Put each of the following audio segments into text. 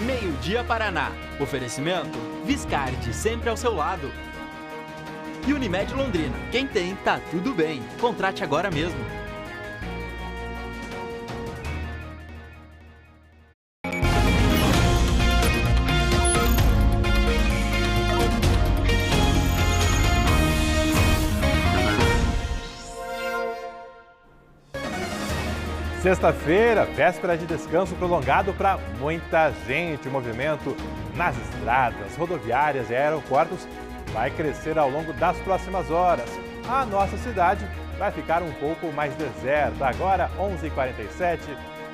Meio-Dia Paraná. Oferecimento Viscardi, sempre ao seu lado. E Unimed Londrina. Quem tem, tá tudo bem. Contrate agora mesmo. Sexta-feira, véspera de descanso prolongado para muita gente. O movimento nas estradas, rodoviárias e aeroportos vai crescer ao longo das próximas horas. A nossa cidade vai ficar um pouco mais deserta. Agora, 11h47.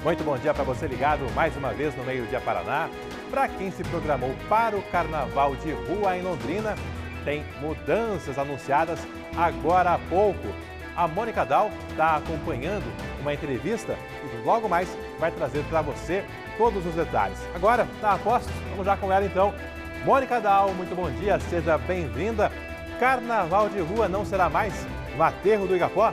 Muito bom dia para você ligado mais uma vez no Meio-Dia Paraná. Para quem se programou para o Carnaval de Rua em Londrina, tem mudanças anunciadas agora há pouco. A Mônica Dal está acompanhando uma entrevista e logo mais vai trazer para você todos os detalhes. Agora, na aposta, vamos já com ela então. Mônica Dal, muito bom dia, seja bem-vinda. Carnaval de Rua não será mais no Aterro do Igapó?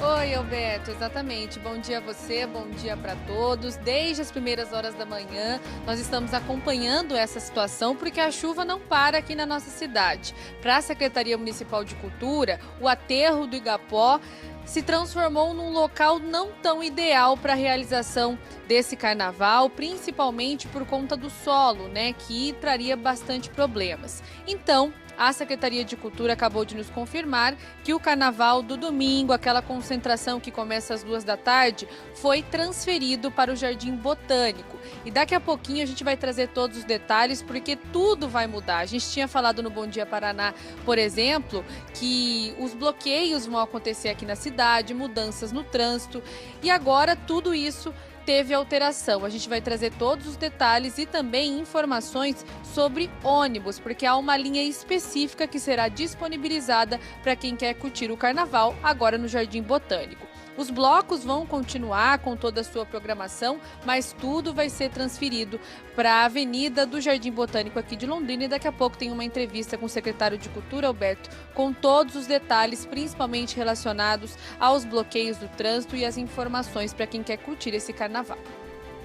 Oi, Alberto, exatamente. Bom dia a você, bom dia para todos. Desde as primeiras horas da manhã, nós estamos acompanhando essa situação porque a chuva não para aqui na nossa cidade. Para a Secretaria Municipal de Cultura, o Aterro do Igapó se transformou num local não tão ideal para a realização desse carnaval, principalmente por conta do solo, né, que traria bastante problemas. Então, a Secretaria de Cultura acabou de nos confirmar que o carnaval do domingo, aquela concentração que começa às 2 da tarde, foi transferido para o Jardim Botânico. E daqui a pouquinho a gente vai trazer todos os detalhes, porque tudo vai mudar. A gente tinha falado no Bom Dia Paraná, por exemplo, que os bloqueios vão acontecer aqui na cidade, mudanças no trânsito, e agora tudo isso teve alteração. A gente vai trazer todos os detalhes e também informações sobre ônibus, porque há uma linha específica que será disponibilizada para quem quer curtir o carnaval agora no Jardim Botânico. Os blocos vão continuar com toda a sua programação, mas tudo vai ser transferido para a Avenida do Jardim Botânico aqui de Londrina. E daqui a pouco tem uma entrevista com o secretário de Cultura, Alberto, com todos os detalhes, principalmente relacionados aos bloqueios do trânsito e as informações para quem quer curtir esse carnaval.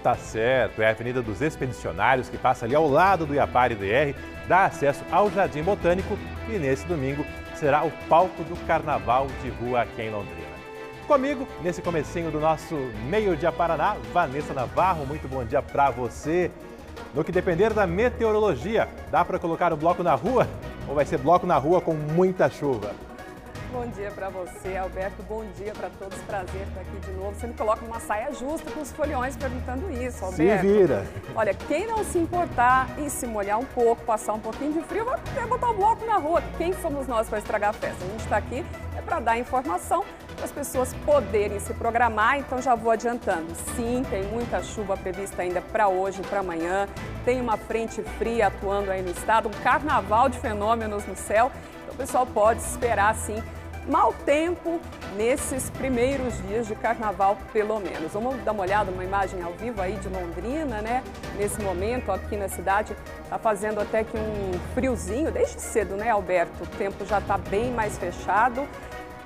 Tá certo, é a Avenida dos Expedicionários, que passa ali ao lado do Iapari DR, dá acesso ao Jardim Botânico e nesse domingo será o palco do Carnaval de Rua aqui em Londrina. Comigo, nesse comecinho do nosso Meio-Dia Paraná, Vanessa Navarro, muito bom dia para você. No que depender da meteorologia, dá para colocar o bloco na rua ou vai ser bloco na rua com muita chuva? Bom dia para você, Alberto. Bom dia para todos. Prazer estar aqui de novo. Você me coloca numa saia justa com os foliões perguntando isso, Alberto. Se vira. Olha, quem não se importar e se molhar um pouco, passar um pouquinho de frio, vai poder botar o bloco na rua. Quem somos nós para estragar a festa? A gente está aqui para dar informação para as pessoas poderem se programar. Então já vou adiantando. Sim, tem muita chuva prevista ainda para hoje e para amanhã. Tem uma frente fria atuando aí no estado, um carnaval de fenômenos no céu. Então o pessoal pode esperar, sim, mau tempo nesses primeiros dias de carnaval, pelo menos. Vamos dar uma olhada numa imagem ao vivo aí de Londrina, né? Nesse momento aqui na cidade, tá fazendo até que um friozinho, desde cedo, né, Alberto? O tempo já tá bem mais fechado,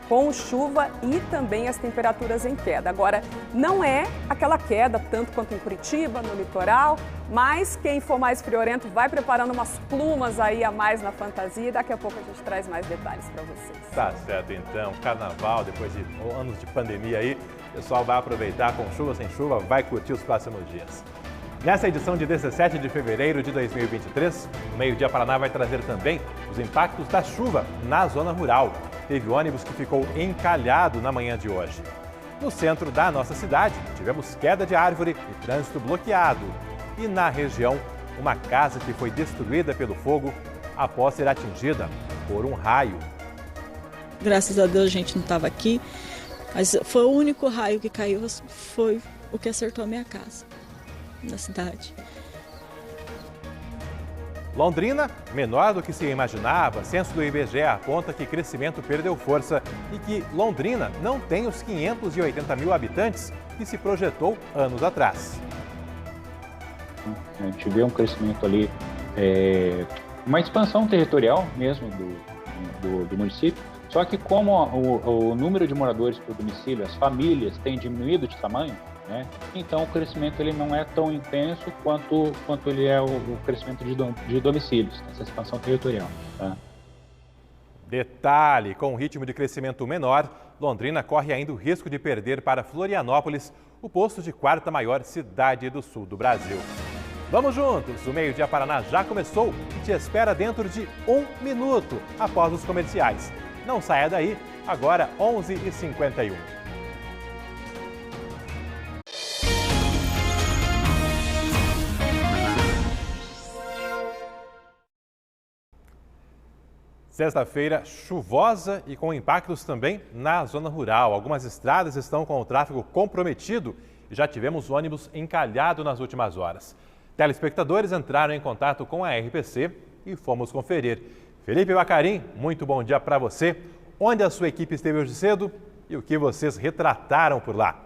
com chuva e também as temperaturas em queda. Agora, não é aquela queda tanto quanto em Curitiba, no litoral, mas quem for mais friorento vai preparando umas plumas aí a mais na fantasia e daqui a pouco a gente traz mais detalhes para vocês. Tá certo, então. Carnaval, depois de anos de pandemia aí, o pessoal vai aproveitar com chuva, sem chuva, vai curtir os próximos dias. Nessa edição de 17 de fevereiro de 2023, o Meio-Dia Paraná vai trazer também os impactos da chuva na zona rural. Teve ônibus que ficou encalhado na manhã de hoje. No centro da nossa cidade, tivemos queda de árvore e trânsito bloqueado. E na região, uma casa que foi destruída pelo fogo após ser atingida por um raio. Graças a Deus a gente não estava aqui, mas foi o único raio que caiu, foi o que acertou a minha casa, na cidade. Londrina, menor do que se imaginava, censo do IBGE aponta que crescimento perdeu força e que Londrina não tem os 580 mil habitantes que se projetou anos atrás. A gente vê um crescimento ali, uma expansão territorial mesmo do município, só que como o número de moradores por domicílio, as famílias têm diminuído de tamanho, né? Então o crescimento ele não é tão intenso quanto ele é o crescimento de domicílios, essa expansão territorial. Tá? Detalhe, com um ritmo de crescimento menor, Londrina corre ainda o risco de perder para Florianópolis o posto de quarta maior cidade do sul do Brasil. Vamos juntos, o Meio Dia Paraná já começou e te espera dentro de 1 minuto após os comerciais. Não saia daí, agora 11h51. Sexta-feira chuvosa e com impactos também na zona rural. Algumas estradas estão com o tráfego comprometido e já tivemos ônibus encalhado nas últimas horas. Telespectadores entraram em contato com a RPC e fomos conferir. Felipe Bacarim, muito bom dia para você. Onde a sua equipe esteve hoje cedo e o que vocês retrataram por lá?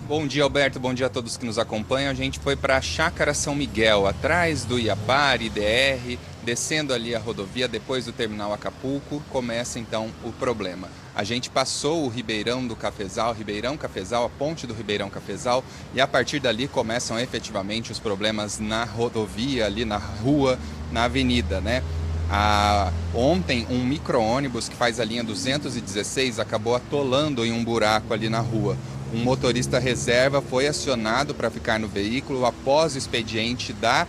Bom dia, Alberto. Bom dia a todos que nos acompanham. A gente foi para a Chácara São Miguel, atrás do Iapari, DR, descendo ali a rodovia, depois do terminal Acapulco, começa então o problema. A gente passou o Ribeirão do Cafezal, a ponte do Ribeirão Cafezal, e a partir dali começam efetivamente os problemas na rodovia, ali na rua, na avenida, né? Ontem, um micro-ônibus que faz a linha 216 acabou atolando em um buraco ali na rua. Um motorista reserva foi acionado para ficar no veículo após o expediente da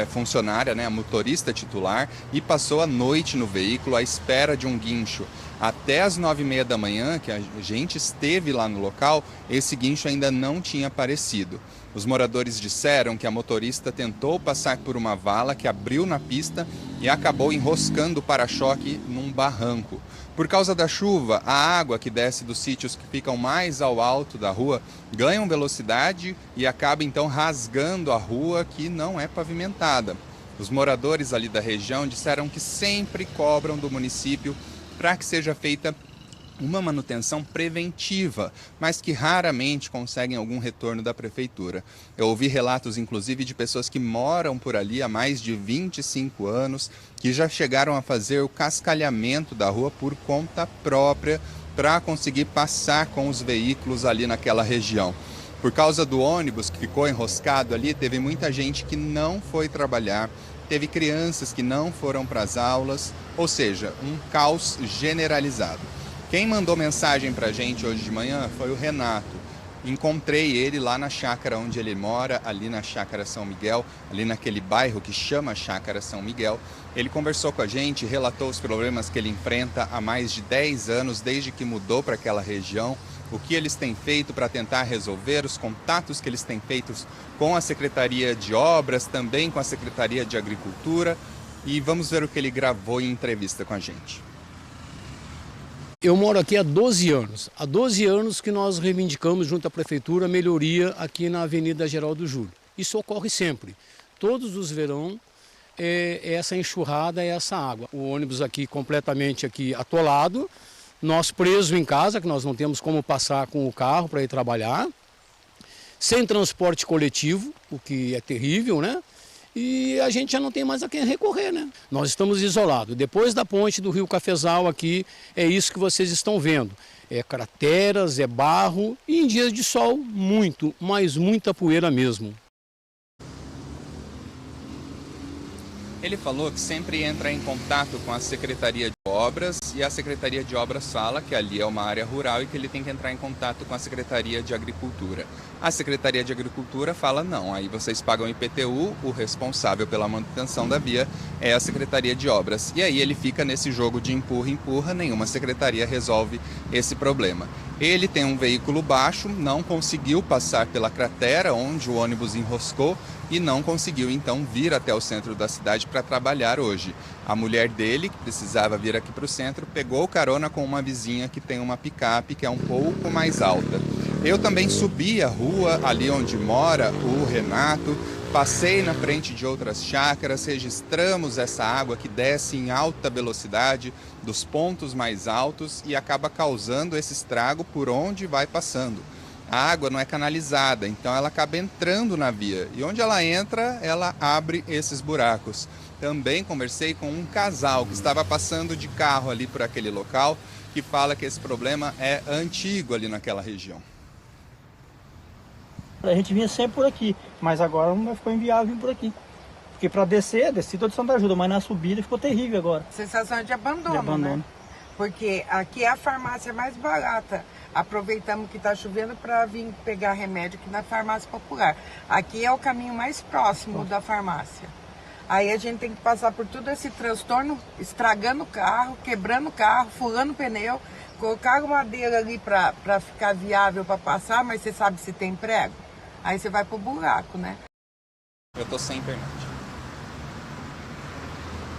funcionária, né, a motorista titular, e passou a noite no veículo à espera de um guincho. Até as 9h30 da manhã, que a gente esteve lá no local, esse guincho ainda não tinha aparecido. Os moradores disseram que a motorista tentou passar por uma vala que abriu na pista e acabou enroscando o para-choque num barranco. Por causa da chuva, a água que desce dos sítios que ficam mais ao alto da rua ganha velocidade e acaba então rasgando a rua que não é pavimentada. Os moradores ali da região disseram que sempre cobram do município para que seja feita uma manutenção preventiva, mas que raramente conseguem algum retorno da prefeitura. Eu ouvi relatos, inclusive, de pessoas que moram por ali há mais de 25 anos, que já chegaram a fazer o cascalhamento da rua por conta própria para conseguir passar com os veículos ali naquela região. Por causa do ônibus que ficou enroscado ali, teve muita gente que não foi trabalhar, teve crianças que não foram para as aulas, ou seja, um caos generalizado. Quem mandou mensagem para a gente hoje de manhã foi o Renato. Encontrei ele lá na chácara onde ele mora, ali na Chácara São Miguel, ali naquele bairro que chama Chácara São Miguel. Ele conversou com a gente, relatou os problemas que ele enfrenta há mais de 10 anos, desde que mudou para aquela região, o que eles têm feito para tentar resolver, os contatos que eles têm feitos com a Secretaria de Obras, também com a Secretaria de Agricultura. E vamos ver o que ele gravou em entrevista com a gente. Eu moro aqui há 12 anos. Há 12 anos que nós reivindicamos junto à Prefeitura a melhoria aqui na Avenida Geraldo Júlio. Isso ocorre sempre. Todos os verão essa enxurrada, essa água. O ônibus aqui completamente aqui atolado, nós presos em casa, que nós não temos como passar com o carro para ir trabalhar, sem transporte coletivo, o que é terrível, né? E a gente já não tem mais a quem recorrer, né? Nós estamos isolados. Depois da ponte do Rio Cafezal aqui, é isso que vocês estão vendo. É crateras, é barro e em dias de sol, muito, mas muita poeira mesmo. Ele falou que sempre entra em contato com a Secretaria de Obras e a Secretaria de Obras fala que ali é uma área rural e que ele tem que entrar em contato com a Secretaria de Agricultura. A Secretaria de Agricultura fala não, aí vocês pagam IPTU, o responsável pela manutenção da via é a Secretaria de Obras. E aí ele fica nesse jogo de empurra-empurra, nenhuma secretaria resolve esse problema. Ele tem um veículo baixo, não conseguiu passar pela cratera onde o ônibus enroscou e não conseguiu então vir até o centro da cidade para trabalhar hoje. A mulher dele, que precisava vir aqui para o centro, pegou carona com uma vizinha que tem uma picape que é um pouco mais alta. Eu também subi a rua ali onde mora o Renato, passei na frente de outras chácaras, registramos essa água que desce em alta velocidade dos pontos mais altos e acaba causando esse estrago por onde vai passando. A água não é canalizada, então ela acaba entrando na via e onde ela entra, ela abre esses buracos. Também conversei com um casal que estava passando de carro ali por aquele local, que fala que esse problema é antigo ali naquela região. A gente vinha sempre por aqui, mas agora não ficou inviável vir por aqui. Porque para desci toda Santa Ajuda, mas na subida ficou terrível agora. Sensação de abandono, né? Porque aqui é a farmácia mais barata. Aproveitamos que está chovendo para vir pegar remédio aqui na farmácia popular. Aqui é o caminho mais próximo da farmácia. Aí a gente tem que passar por todo esse transtorno, estragando o carro, quebrando o carro, furando o pneu, colocar madeira ali para ficar viável para passar, mas você sabe se tem prego? Aí você vai pro buraco, né? Eu tô sem internet.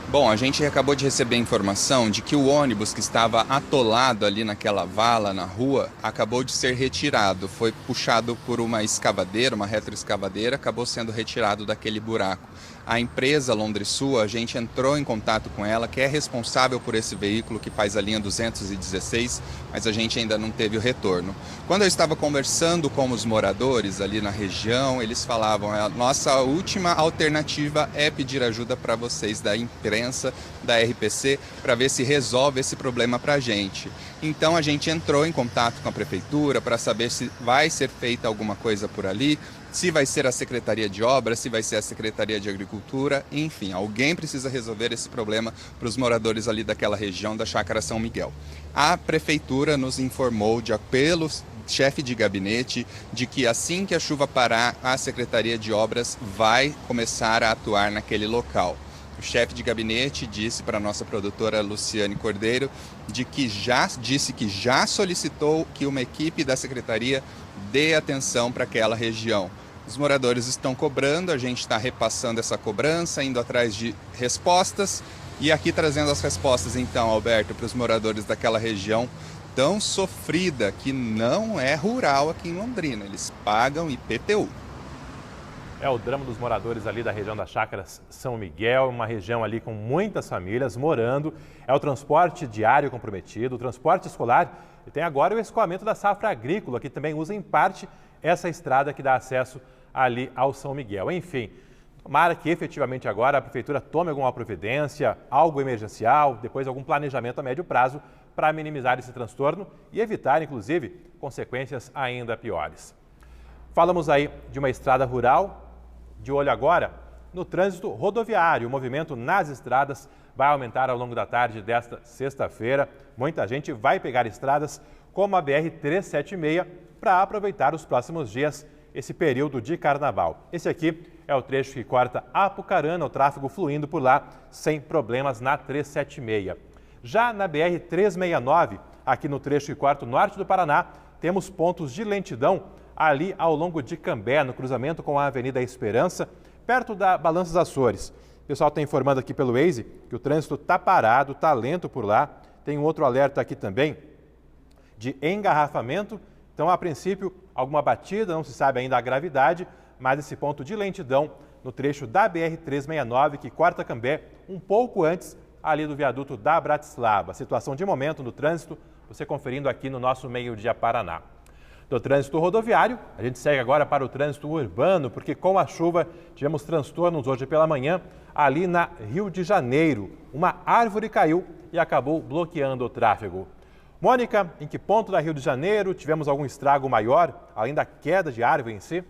Bom, a gente acabou de receber a informação de que o ônibus que estava atolado ali naquela vala na rua acabou de ser retirado. Foi puxado por uma escavadeira, uma retroescavadeira, acabou sendo retirado daquele buraco. A empresa Londrisul, a gente entrou em contato com ela, que é responsável por esse veículo que faz a linha 216, mas a gente ainda não teve o retorno. Quando eu estava conversando com os moradores ali na região, eles falavam: a nossa última alternativa é pedir ajuda para vocês da imprensa, da RPC, para ver se resolve esse problema para a gente. Então a gente entrou em contato com a prefeitura para saber se vai ser feita alguma coisa por ali, se vai ser a Secretaria de Obras, se vai ser a Secretaria de Agricultura, enfim, alguém precisa resolver esse problema para os moradores ali daquela região da Chácara São Miguel. A Prefeitura nos informou, pelo chefe de gabinete, de que assim que a chuva parar, a Secretaria de Obras vai começar a atuar naquele local. O chefe de gabinete disse para a nossa produtora Luciane Cordeiro disse que já solicitou que uma equipe da Secretaria dê atenção para aquela região. Os moradores estão cobrando, a gente está repassando essa cobrança, indo atrás de respostas e aqui trazendo as respostas então, Alberto, para os moradores daquela região tão sofrida, que não é rural aqui em Londrina, eles pagam IPTU. É o drama dos moradores ali da região da Chácara São Miguel, uma região ali com muitas famílias morando. É o transporte diário comprometido, o transporte escolar e tem agora o escoamento da safra agrícola, que também usa em parte essa estrada que dá acesso ali ao São Miguel. Enfim, tomara que efetivamente agora a Prefeitura tome alguma providência, algo emergencial, depois algum planejamento a médio prazo para minimizar esse transtorno e evitar, inclusive, consequências ainda piores. Falamos aí de uma estrada rural. De olho agora no trânsito rodoviário. O movimento nas estradas vai aumentar ao longo da tarde desta sexta-feira. Muita gente vai pegar estradas como a BR-376 para aproveitar os próximos dias, esse período de carnaval. Esse aqui é o trecho que corta Apucarana, o tráfego fluindo por lá sem problemas na 376. Já na BR-369, aqui no trecho que corta o norte do Paraná, temos pontos de lentidão ali ao longo de Cambé, no cruzamento com a Avenida Esperança, perto da Balança dos Açores. O pessoal está informando aqui pelo Waze que o trânsito está parado, está lento por lá. Tem um outro alerta aqui também de engarrafamento. Então, a princípio, alguma batida, não se sabe ainda a gravidade, mas esse ponto de lentidão no trecho da BR-369, que corta Cambé, um pouco antes ali do viaduto da Bratislava. Situação de momento no trânsito, você conferindo aqui no nosso Meio Dia Paraná. Do trânsito rodoviário, a gente segue agora para o trânsito urbano, porque com a chuva tivemos transtornos hoje pela manhã ali na Rio de Janeiro. Uma árvore caiu e acabou bloqueando o tráfego. Mônica, em que ponto da Rio de Janeiro tivemos algum estrago maior, além da queda de árvore em si?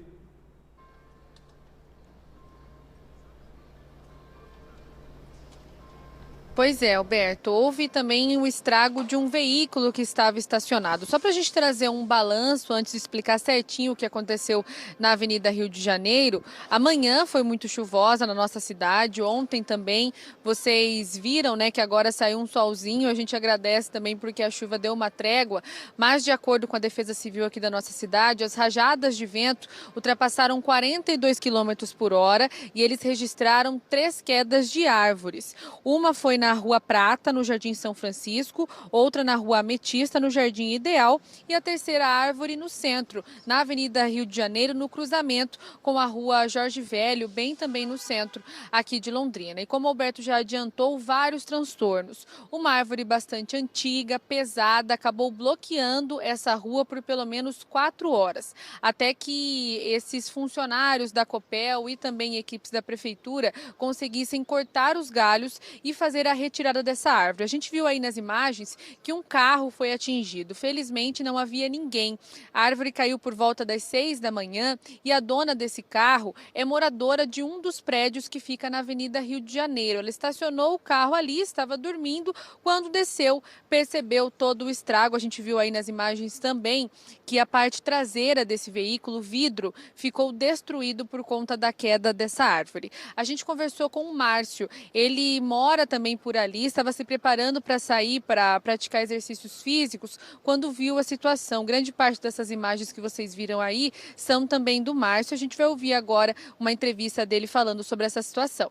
Pois é, Alberto, houve também o estrago de um veículo que estava estacionado. Só para a gente trazer um balanço, antes de explicar certinho o que aconteceu na Avenida Rio de Janeiro, amanhã foi muito chuvosa na nossa cidade, ontem também vocês viram, né, que agora saiu um solzinho, a gente agradece também porque a chuva deu uma trégua, mas de acordo com a Defesa Civil aqui da nossa cidade, as rajadas de vento ultrapassaram 42 km por hora e eles registraram 3 quedas de árvores. Uma foi na Rua Prata, no Jardim São Francisco, outra na Rua Ametista, no Jardim Ideal, e a terceira árvore no centro, na Avenida Rio de Janeiro, no cruzamento com a Rua Jorge Velho, bem também no centro aqui de Londrina. E como o Alberto já adiantou, vários transtornos. Uma árvore bastante antiga, pesada, acabou bloqueando essa rua por pelo menos 4 horas, até que esses funcionários da Copel e também equipes da Prefeitura conseguissem cortar os galhos e fazer a retirada dessa árvore. A gente viu aí nas imagens que um carro foi atingido. Felizmente não havia ninguém. A árvore caiu por volta das 6 da manhã e a dona desse carro é moradora de um dos prédios que fica na Avenida Rio de Janeiro. Ela estacionou o carro ali, estava dormindo, quando desceu, percebeu todo o estrago. A gente viu aí nas imagens também que a parte traseira desse veículo, o vidro, ficou destruído por conta da queda dessa árvore. A gente conversou com o Márcio, ele mora também por ali, estava se preparando para sair para praticar exercícios físicos quando viu a situação. Grande parte dessas imagens que vocês viram aí são também do Márcio. A gente vai ouvir agora uma entrevista dele falando sobre essa situação.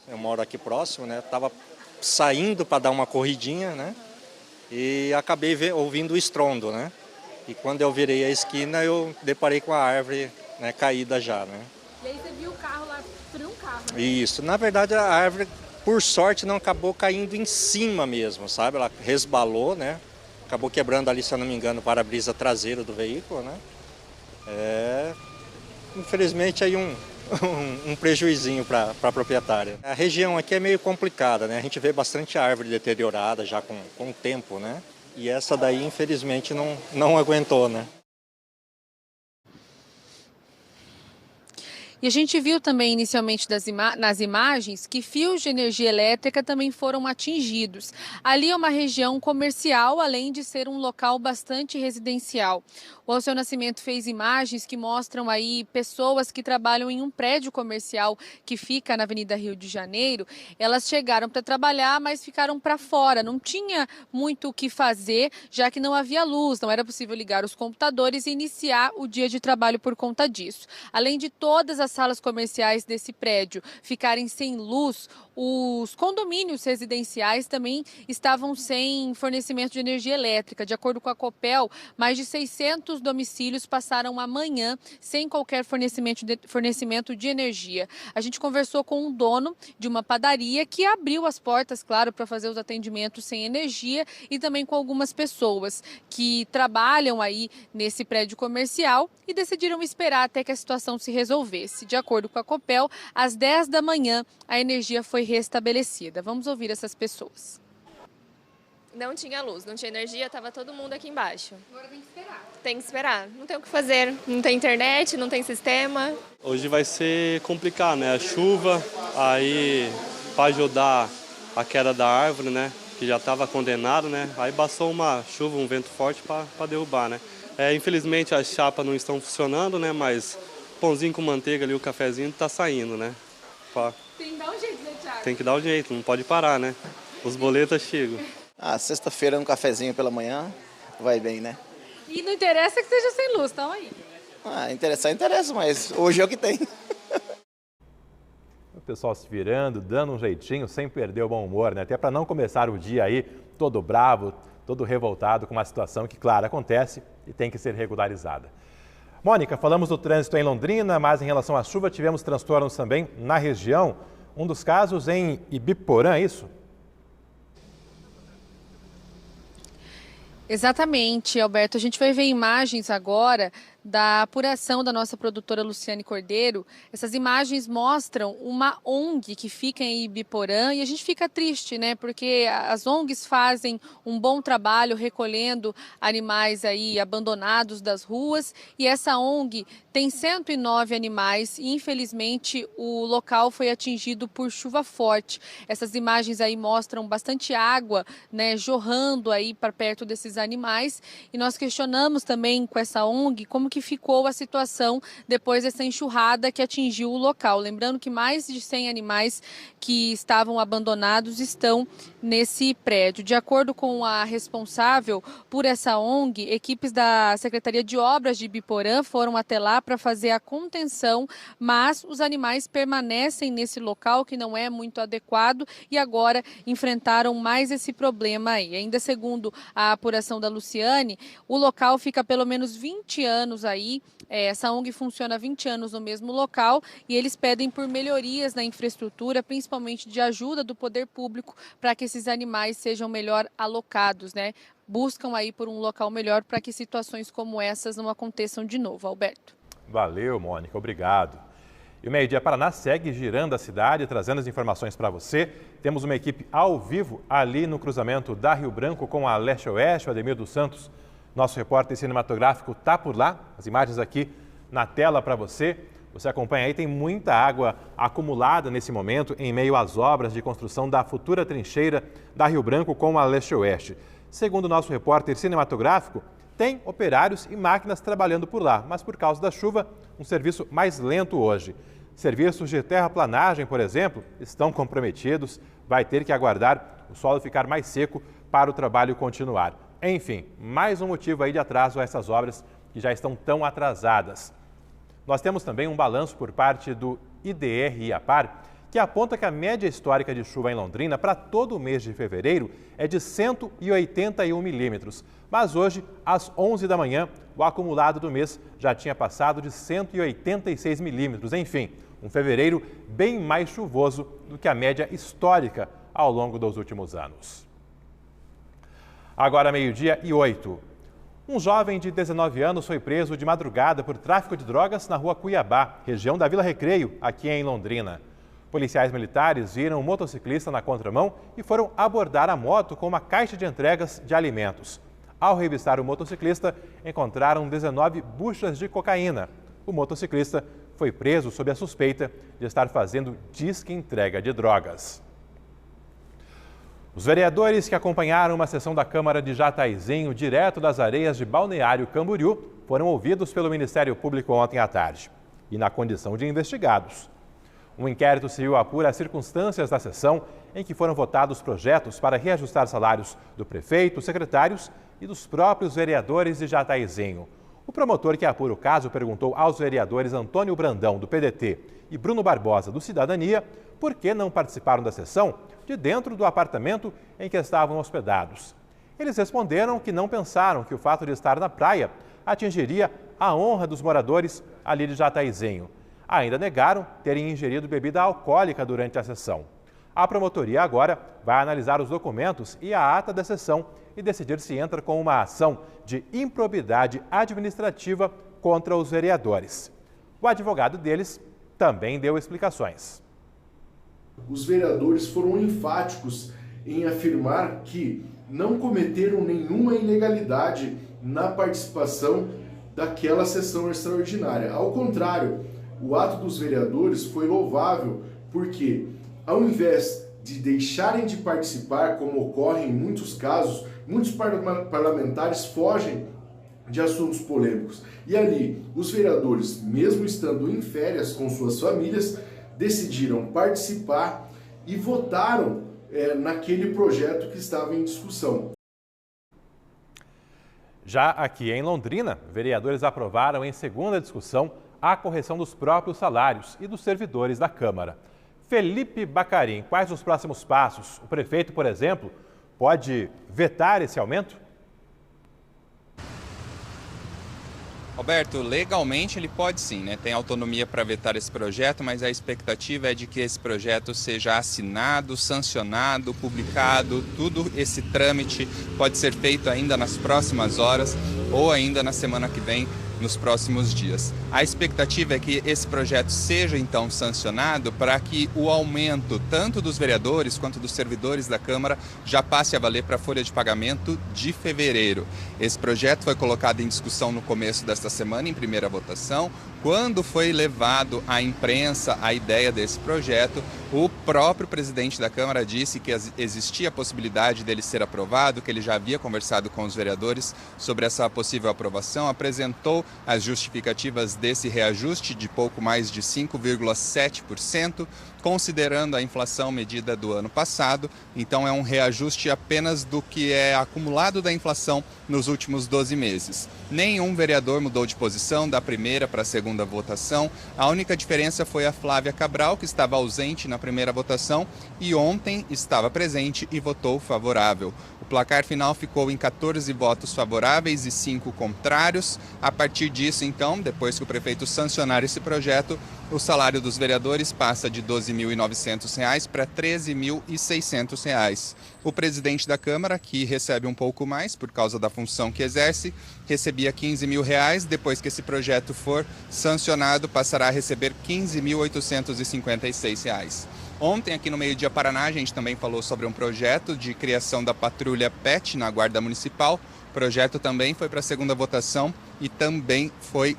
Eu moro aqui próximo, né? Estava saindo para dar uma corridinha, né? E acabei ouvindo o estrondo, né? E quando eu virei a esquina, eu deparei com a árvore, né, caída já, né? E aí você viu o carro lá, destruiu um carro, né? Isso. Na verdade, a árvore, por sorte, não acabou caindo em cima mesmo, sabe? Ela resbalou, né? Acabou quebrando ali, se eu não me engano, o para-brisa traseiro do veículo, né? Infelizmente, aí um prejuizinho para a proprietária. A região aqui é meio complicada, né? A gente vê bastante árvore deteriorada já com o tempo, né? E essa daí, infelizmente, não aguentou, né? E a gente viu também inicialmente nas imagens que fios de energia elétrica também foram atingidos. Ali é uma região comercial, além de ser um local bastante residencial. O Alceu Nascimento fez imagens que mostram aí pessoas que trabalham em um prédio comercial que fica na Avenida Rio de Janeiro. Elas chegaram para trabalhar, mas ficaram para fora. Não tinha muito o que fazer, já que não havia luz, não era possível ligar os computadores e iniciar o dia de trabalho por conta disso. Além de todas as salas comerciais desse prédio ficarem sem luz, os condomínios residenciais também estavam sem fornecimento de energia elétrica. De acordo com a Copel, mais de 600 domicílios passaram a manhã sem qualquer fornecimento de energia. A gente conversou com um dono de uma padaria que abriu as portas, claro, para fazer os atendimentos sem energia, e também com algumas pessoas que trabalham aí nesse prédio comercial e decidiram esperar até que a situação se resolvesse. De acordo com a Copel, às 10 da manhã a energia foi restabelecida. Vamos ouvir essas pessoas. Não tinha luz, não tinha energia, estava todo mundo aqui embaixo. Agora tem que esperar. Tem que esperar, não tem o que fazer. Não tem internet, não tem sistema. Hoje vai ser complicado, né? A chuva, aí para ajudar a queda da árvore, né? Que já estava condenado, né? Aí bastou uma chuva, um vento forte para derrubar, né? Infelizmente as chapas não estão funcionando, né? Mas o pãozinho com manteiga ali, o cafezinho está saindo, né? Tem que dar um jeito, né, Thiago? Tem que dar um jeito, não pode parar, né? Os boletos chegam. Sexta-feira um cafezinho pela manhã, vai bem, né? E não interessa que esteja sem luz, estão aí. Interessa, mas hoje é o que tem. O pessoal se virando, dando um jeitinho, sem perder o bom humor, né? Até para não começar o dia aí todo bravo, todo revoltado com uma situação que, claro, acontece e tem que ser regularizada. Mônica, falamos do trânsito em Londrina, mas em relação à chuva tivemos transtornos também na região. Um dos casos em Ibiporã, é isso? Exatamente, Alberto. A gente vai ver imagens agora da apuração da nossa produtora Luciane Cordeiro. Essas imagens mostram uma ONG que fica em Ibiporã e a gente fica triste, né? Porque as ONGs fazem um bom trabalho recolhendo animais aí abandonados das ruas e essa ONG tem 109 animais e infelizmente o local foi atingido por chuva forte. Essas imagens aí mostram bastante água, né, jorrando aí para perto desses animais e nós questionamos também com essa ONG como que ficou a situação depois dessa enxurrada que atingiu o local. Lembrando que mais de 100 animais que estavam abandonados estão nesse prédio. De acordo com a responsável por essa ONG, equipes da Secretaria de Obras de Ibiporã foram até lá para fazer a contenção, mas os animais permanecem nesse local que não é muito adequado e agora enfrentaram mais esse problema aí. Ainda segundo a apuração da Luciane, o local fica há pelo menos 20 anos aí, essa ONG funciona há 20 anos no mesmo local e eles pedem por melhorias na infraestrutura, principalmente de ajuda do poder público para que esses animais sejam melhor alocados, né? Buscam aí por um local melhor para que situações como essas não aconteçam de novo, Alberto. Valeu, Mônica, obrigado. E o Meio Dia Paraná segue girando a cidade, trazendo as informações para você. Temos uma equipe ao vivo ali no cruzamento da Rio Branco com a Leste-Oeste, o Ademir dos Santos. Nosso repórter cinematográfico está por lá. As imagens aqui na tela para você. Você acompanha aí, tem muita água acumulada nesse momento em meio às obras de construção da futura trincheira da Rio Branco com a Leste-Oeste. Segundo o nosso repórter cinematográfico, tem operários e máquinas trabalhando por lá, mas por causa da chuva, um serviço mais lento hoje. Serviços de terraplanagem, por exemplo, estão comprometidos, vai ter que aguardar o solo ficar mais seco para o trabalho continuar. Enfim, mais um motivo aí de atraso a essas obras que já estão tão atrasadas. Nós temos também um balanço por parte do IDR e IAPAR, que aponta que a média histórica de chuva em Londrina para todo o mês de fevereiro é de 181 milímetros. Mas hoje, às 11 da manhã, o acumulado do mês já tinha passado de 186 milímetros. Enfim, um fevereiro bem mais chuvoso do que a média histórica ao longo dos últimos anos. Agora, 12:08. Um jovem de 19 anos foi preso de madrugada por tráfico de drogas na rua Cuiabá, região da Vila Recreio, aqui em Londrina. Policiais militares viram um motociclista na contramão e foram abordar a moto com uma caixa de entregas de alimentos. Ao revistar o motociclista, encontraram 19 buchas de cocaína. O motociclista foi preso sob a suspeita de estar fazendo disque entrega de drogas. Os vereadores que acompanharam uma sessão da Câmara de Jataizinho, direto das areias de Balneário Camboriú, foram ouvidos pelo Ministério Público ontem à tarde e na condição de investigados. Um inquérito civil apura as circunstâncias da sessão em que foram votados projetos para reajustar salários do prefeito, secretários e dos próprios vereadores de Jataizinho. O promotor que apura o caso perguntou aos vereadores Antônio Brandão, do PDT, e Bruno Barbosa, do Cidadania, por que não participaram da sessão de dentro do apartamento em que estavam hospedados. Eles responderam que não pensaram que o fato de estar na praia atingiria a honra dos moradores ali de Jataizinho. Ainda negaram terem ingerido bebida alcoólica durante a sessão. A promotoria agora vai analisar os documentos e a ata da sessão e decidir se entra com uma ação de improbidade administrativa contra os vereadores. O advogado deles também deu explicações. Os vereadores foram enfáticos em afirmar que não cometeram nenhuma ilegalidade na participação daquela sessão extraordinária. Ao contrário, o ato dos vereadores foi louvável porque, ao invés de deixarem de participar, como ocorre em muitos casos, muitos parlamentares fogem de assuntos polêmicos. E ali, os vereadores, mesmo estando em férias com suas famílias, decidiram participar e votaram naquele projeto que estava em discussão. Já aqui em Londrina, vereadores aprovaram em segunda discussão a correção dos próprios salários e dos servidores da Câmara. Felipe Bacarim, quais os próximos passos? O prefeito, por exemplo, pode vetar esse aumento? Roberto, legalmente ele pode sim, né? Tem autonomia para vetar esse projeto, mas a expectativa é de que esse projeto seja assinado, sancionado, publicado. Tudo esse trâmite pode ser feito ainda nas próximas horas ou ainda na semana que vem, nos próximos dias. A expectativa é que esse projeto seja então sancionado para que o aumento tanto dos vereadores quanto dos servidores da Câmara já passe a valer para a folha de pagamento de fevereiro. Esse projeto foi colocado em discussão no começo desta semana, em primeira votação. Quando foi levado à imprensa a ideia desse projeto, o próprio presidente da Câmara disse que existia a possibilidade dele ser aprovado, que ele já havia conversado com os vereadores sobre essa possível aprovação, apresentou as justificativas desse reajuste de pouco mais de 5,7%, considerando a inflação medida do ano passado. Então é um reajuste apenas do que é acumulado da inflação nos últimos 12 meses. Nenhum vereador mudou de posição da primeira para a segunda votação. A única diferença foi a Flávia Cabral, que estava ausente na primeira votação e ontem estava presente e votou favorável. O placar final ficou em 14 votos favoráveis e 5 contrários. A partir disso, então, depois que o prefeito sancionar esse projeto, o salário dos vereadores passa de R$ 12.900 para R$ 13.600. O presidente da Câmara, que recebe um pouco mais por causa da função que exerce, recebia R$ 15.000. Depois que esse projeto for sancionado, passará a receber R$ 15.856. Ontem, aqui no Meio Dia Paraná, a gente também falou sobre um projeto de criação da patrulha PET na Guarda Municipal. O projeto também foi para a segunda votação e também foi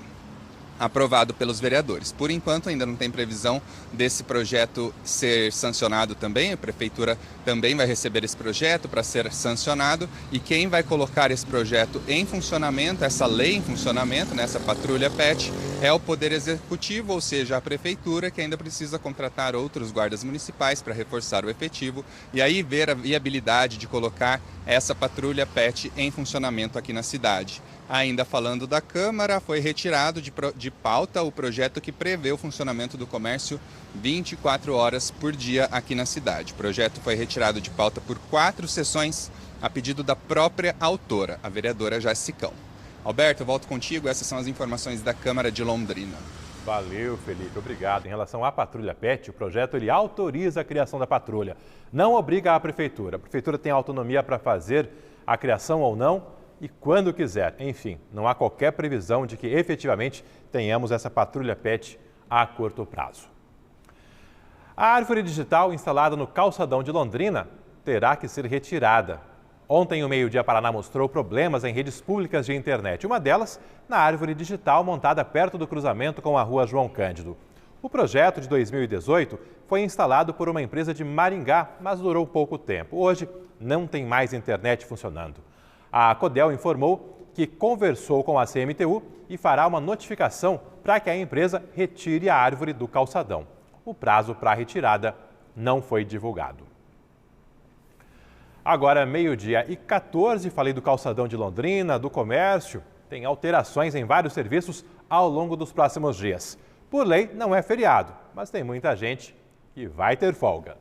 aprovado pelos vereadores. Por enquanto, ainda não tem previsão desse projeto ser sancionado também. A Prefeitura também vai receber esse projeto para ser sancionado. E quem vai colocar esse projeto em funcionamento, essa lei em funcionamento, nessa patrulha PET, é o Poder Executivo, ou seja, a Prefeitura, que ainda precisa contratar outros guardas municipais para reforçar o efetivo e aí ver a viabilidade de colocar essa patrulha PET em funcionamento aqui na cidade. Ainda falando da Câmara, foi retirado de pauta o projeto que prevê o funcionamento do comércio 24 horas por dia aqui na cidade. O projeto foi retirado de pauta por 4 sessões, a pedido da própria autora, a vereadora Jassicão. Alberto, eu volto contigo. Essas são as informações da Câmara de Londrina. Valeu, Felipe. Obrigado. Em relação à patrulha PET, o projeto ele autoriza a criação da patrulha. Não obriga a Prefeitura. A Prefeitura tem autonomia para fazer a criação ou não e quando quiser. Enfim, não há qualquer previsão de que efetivamente tenhamos essa patrulha PET a curto prazo. A árvore digital instalada no calçadão de Londrina terá que ser retirada. Ontem o Meio Dia Paraná mostrou problemas em redes públicas de internet. Uma delas na árvore digital montada perto do cruzamento com a rua João Cândido. O projeto de 2018 foi instalado por uma empresa de Maringá, mas durou pouco tempo. Hoje não tem mais internet funcionando. A Codel informou que conversou com a CMTU e fará uma notificação para que a empresa retire a árvore do calçadão. O prazo para a retirada não foi divulgado. Agora, 12h14, falei do calçadão de Londrina, do comércio. Tem alterações em vários serviços ao longo dos próximos dias. Por lei, não é feriado, mas tem muita gente que vai ter folga.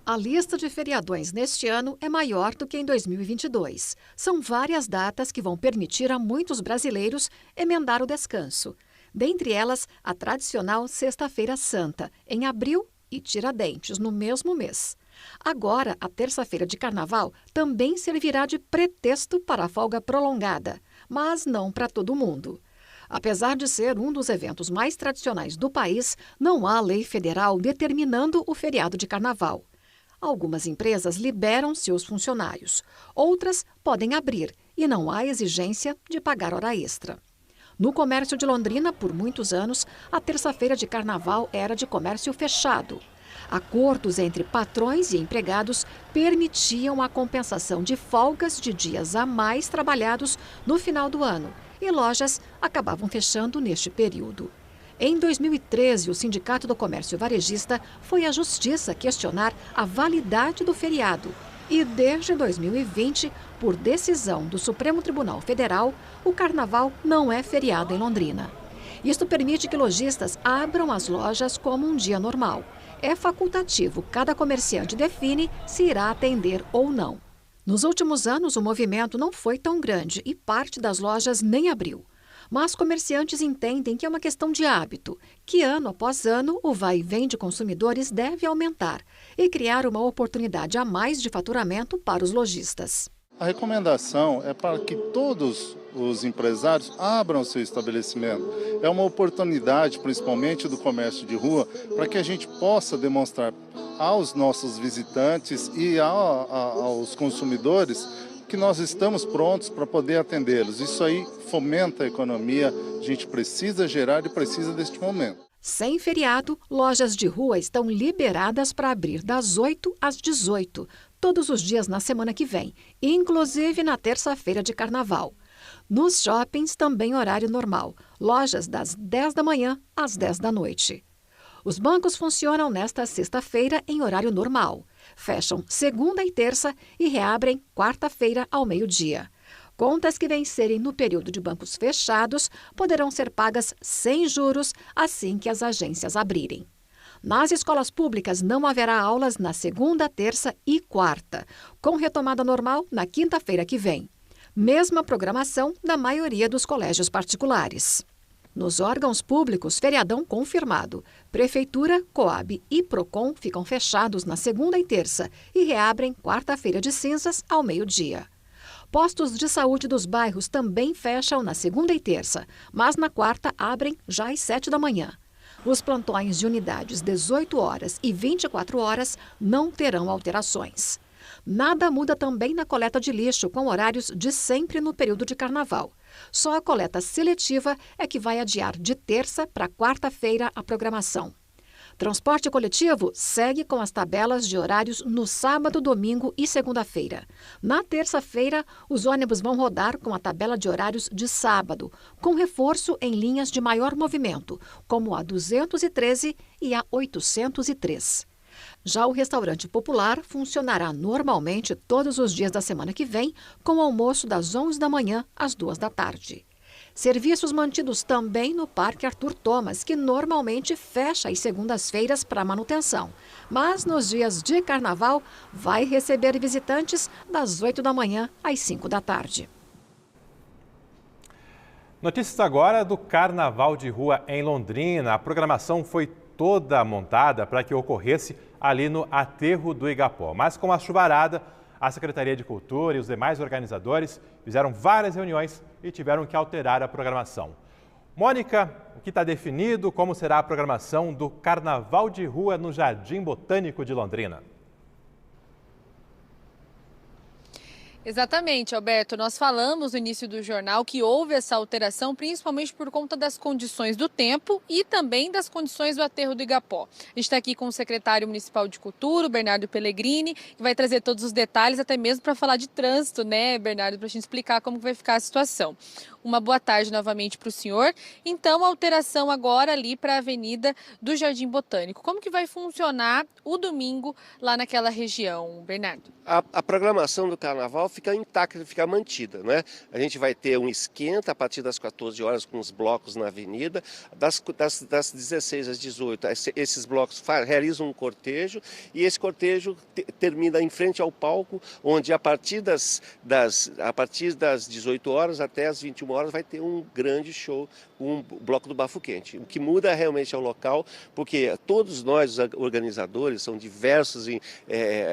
A lista de feriadões neste ano é maior do que em 2022. São várias datas que vão permitir a muitos brasileiros emendar o descanso. Dentre elas, a tradicional Sexta-feira Santa, em abril, e Tiradentes, no mesmo mês. Agora, a terça-feira de Carnaval também servirá de pretexto para a folga prolongada, mas não para todo mundo. Apesar de ser um dos eventos mais tradicionais do país, não há lei federal determinando o feriado de Carnaval. Algumas empresas liberam seus funcionários, outras podem abrir e não há exigência de pagar hora extra. No comércio de Londrina, por muitos anos, a terça-feira de Carnaval era de comércio fechado. Acordos entre patrões e empregados permitiam a compensação de folgas de dias a mais trabalhados no final do ano e lojas acabavam fechando neste período. Em 2013, o Sindicato do Comércio Varejista foi à Justiça questionar a validade do feriado. E desde 2020, por decisão do Supremo Tribunal Federal, o Carnaval não é feriado em Londrina. Isto permite que lojistas abram as lojas como um dia normal. É facultativo, cada comerciante define se irá atender ou não. Nos últimos anos, o movimento não foi tão grande e parte das lojas nem abriu. Mas comerciantes entendem que é uma questão de hábito, que ano após ano o vai e vem de consumidores deve aumentar e criar uma oportunidade a mais de faturamento para os lojistas. A recomendação é para que todos os empresários abram seu estabelecimento. É uma oportunidade, principalmente do comércio de rua, para que a gente possa demonstrar aos nossos visitantes e aos consumidores que nós estamos prontos para poder atendê-los. Isso aí fomenta a economia, a gente precisa gerar e precisa deste momento. Sem feriado, lojas de rua estão liberadas para abrir das 8 às 18, todos os dias na semana que vem, inclusive na terça-feira de Carnaval. Nos shoppings também horário normal, lojas das 10 da manhã às 10 da noite. Os bancos funcionam nesta sexta-feira em horário normal. Fecham segunda e terça e reabrem quarta-feira ao meio-dia. Contas que vencerem no período de bancos fechados poderão ser pagas sem juros assim que as agências abrirem. Nas escolas públicas não haverá aulas na segunda, terça e quarta, com retomada normal na quinta-feira que vem. Mesma programação da maioria dos colégios particulares. Nos órgãos públicos, feriadão confirmado. Prefeitura, Coab e Procon ficam fechados na segunda e terça e reabrem quarta-feira de cinzas ao meio-dia. Postos de saúde dos bairros também fecham na segunda e terça, mas na quarta abrem já às 7 da manhã. Os plantões de unidades 18 horas e 24 horas não terão alterações. Nada muda também na coleta de lixo, com horários de sempre no período de carnaval. Só a coleta seletiva é que vai adiar de terça para quarta-feira a programação. Transporte coletivo segue com as tabelas de horários no sábado, domingo e segunda-feira. Na terça-feira, os ônibus vão rodar com a tabela de horários de sábado, com reforço em linhas de maior movimento, como a 213 e a 803. Já o restaurante popular funcionará normalmente todos os dias da semana que vem, com almoço das 11 da manhã às 2 da tarde. Serviços mantidos também no Parque Arthur Thomas, que normalmente fecha às segundas-feiras para manutenção. Mas nos dias de carnaval vai receber visitantes das 8 da manhã às 5 da tarde. Notícias agora do Carnaval de Rua em Londrina. A programação foi toda montada para que ocorresse ali no Aterro do Igapó. Mas com a chuvarada, a Secretaria de Cultura e os demais organizadores fizeram várias reuniões e tiveram que alterar a programação. Mônica, o que está definido, como será a programação do Carnaval de Rua no Jardim Botânico de Londrina? Exatamente, Alberto. Nós falamos no início do jornal que houve essa alteração principalmente por conta das condições do tempo e também das condições do Aterro do Igapó. A gente está aqui com o secretário municipal de Cultura, o Bernardo Pellegrini, que vai trazer todos os detalhes, até mesmo para falar de trânsito, né, Bernardo, para a gente explicar como vai ficar a situação. Uma boa tarde novamente para o senhor. Então, a alteração agora ali para a Avenida do Jardim Botânico. Como que vai funcionar o domingo lá naquela região, Bernardo? A programação do Carnaval fica intacta, fica mantida, né? A gente vai ter um esquenta a partir das 14 horas com os blocos na avenida, das 16 às 18. Esses blocos realizam um cortejo e esse cortejo termina em frente ao palco, onde a partir das 18 horas até as 21 horas vai ter um grande show, um bloco do Bafo Quente. O que muda realmente é o local, porque todos nós, os organizadores, são diversos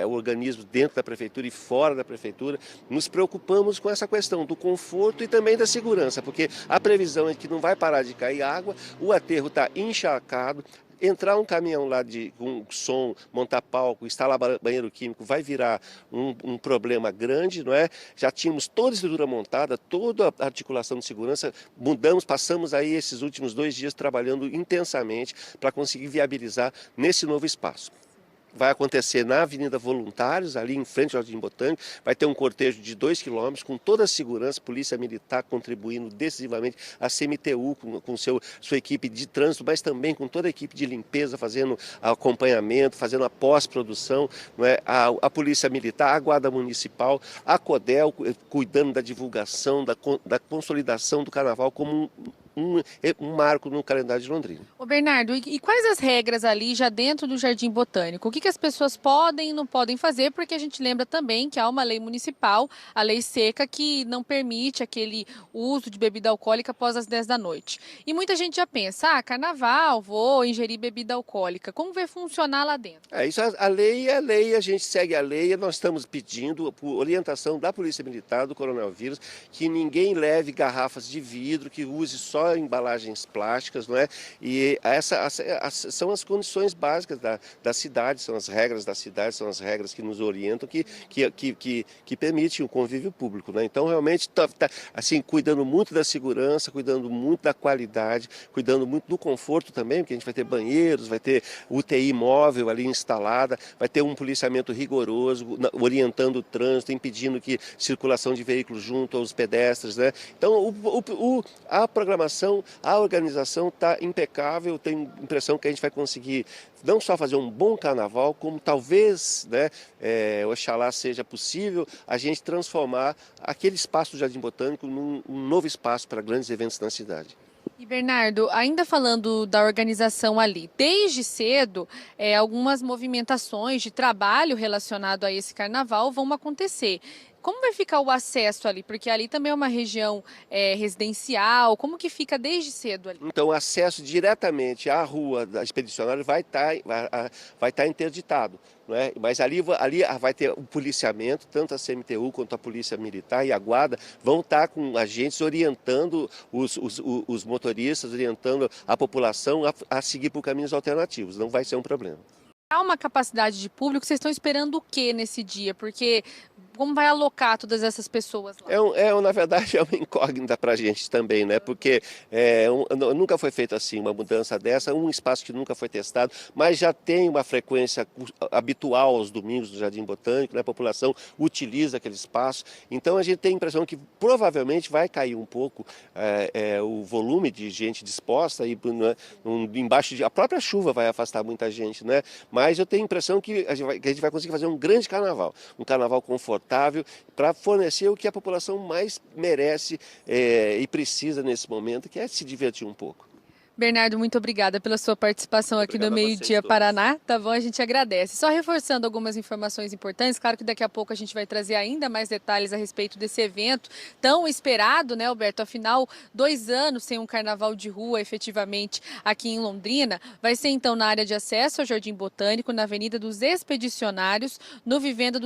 organismos dentro da prefeitura e fora da prefeitura, nos preocupamos com essa questão do conforto e também da segurança, porque a previsão é que não vai parar de cair água, o aterro está encharcado. Entrar um caminhão lá com som, montar palco, instalar banheiro químico, vai virar um problema grande, não é? Já tínhamos toda a estrutura montada, toda a articulação de segurança, passamos aí esses últimos 2 dias trabalhando intensamente para conseguir viabilizar nesse novo espaço. Vai acontecer na Avenida Voluntários, ali em frente ao Jardim Botânico, vai ter um cortejo de 2 quilômetros, com toda a segurança, Polícia Militar contribuindo decisivamente, a CMTU com sua equipe de trânsito, mas também com toda a equipe de limpeza, fazendo acompanhamento, fazendo a pós-produção, não é? A Polícia Militar, a Guarda Municipal, a CODEL, cuidando da divulgação, da consolidação do Carnaval como um marco no calendário de Londrina. Ô Bernardo, e quais as regras ali já dentro do Jardim Botânico? O que as pessoas podem e não podem fazer? Porque a gente lembra também que há uma lei municipal, a lei seca, que não permite aquele uso de bebida alcoólica após as 10 da noite. E muita gente já pensa, carnaval, vou ingerir bebida alcoólica. Como vai funcionar lá dentro? A lei é a lei, a gente segue a lei, nós estamos pedindo, por orientação da Polícia Militar, do Coronel Vírus, que ninguém leve garrafas de vidro, que use só embalagens plásticas, não é? E essas são as condições básicas da cidade, são as regras da cidade, são as regras que nos orientam, que permitem o convívio público, né? Então, realmente, assim, cuidando muito da segurança, cuidando muito da qualidade, cuidando muito do conforto também, porque a gente vai ter banheiros, vai ter UTI móvel ali instalada, vai ter um policiamento rigoroso, orientando o trânsito, impedindo que circulação de veículos junto aos pedestres, né? Então, a programação, a organização está impecável, tenho a impressão que a gente vai conseguir não só fazer um bom carnaval, como talvez, né, oxalá seja possível, a gente transformar aquele espaço do Jardim Botânico num novo espaço para grandes eventos na cidade. E Bernardo, ainda falando da organização ali, desde cedo, algumas movimentações de trabalho relacionado a esse carnaval vão acontecer. Como vai ficar o acesso ali? Porque ali também é uma região residencial. Como que fica desde cedo ali? Então, o acesso diretamente à rua da Expedicionária vai estar interditado. Não é? Mas ali vai ter o policiamento, tanto a CMTU quanto a Polícia Militar e a Guarda vão estar com agentes orientando os motoristas, orientando a população a seguir por caminhos alternativos. Não vai ser um problema. Há uma capacidade de público, vocês estão esperando o que nesse dia? Porque como vai alocar todas essas pessoas lá? Na verdade, é uma incógnita para a gente também, né? Porque nunca foi feito assim, uma mudança dessa, um espaço que nunca foi testado, mas já tem uma frequência habitual aos domingos do Jardim Botânico, né? A população utiliza aquele espaço. Então, a gente tem a impressão que provavelmente vai cair um pouco o volume de gente disposta e embaixo a própria chuva vai afastar muita gente, né? Mas eu tenho a impressão que a gente vai conseguir fazer um grande carnaval, um carnaval confortável, para fornecer o que a população mais merece e precisa nesse momento, que é se divertir um pouco. Bernardo, muito obrigada pela sua participação aqui no Meio Dia Paraná, tá bom? A gente agradece. Só reforçando algumas informações importantes, claro que daqui a pouco a gente vai trazer ainda mais detalhes a respeito desse evento tão esperado, né, Alberto? Afinal, 2 anos sem um carnaval de rua efetivamente aqui em Londrina. Vai ser então na área de acesso ao Jardim Botânico, na Avenida dos Expedicionários, no Vivenda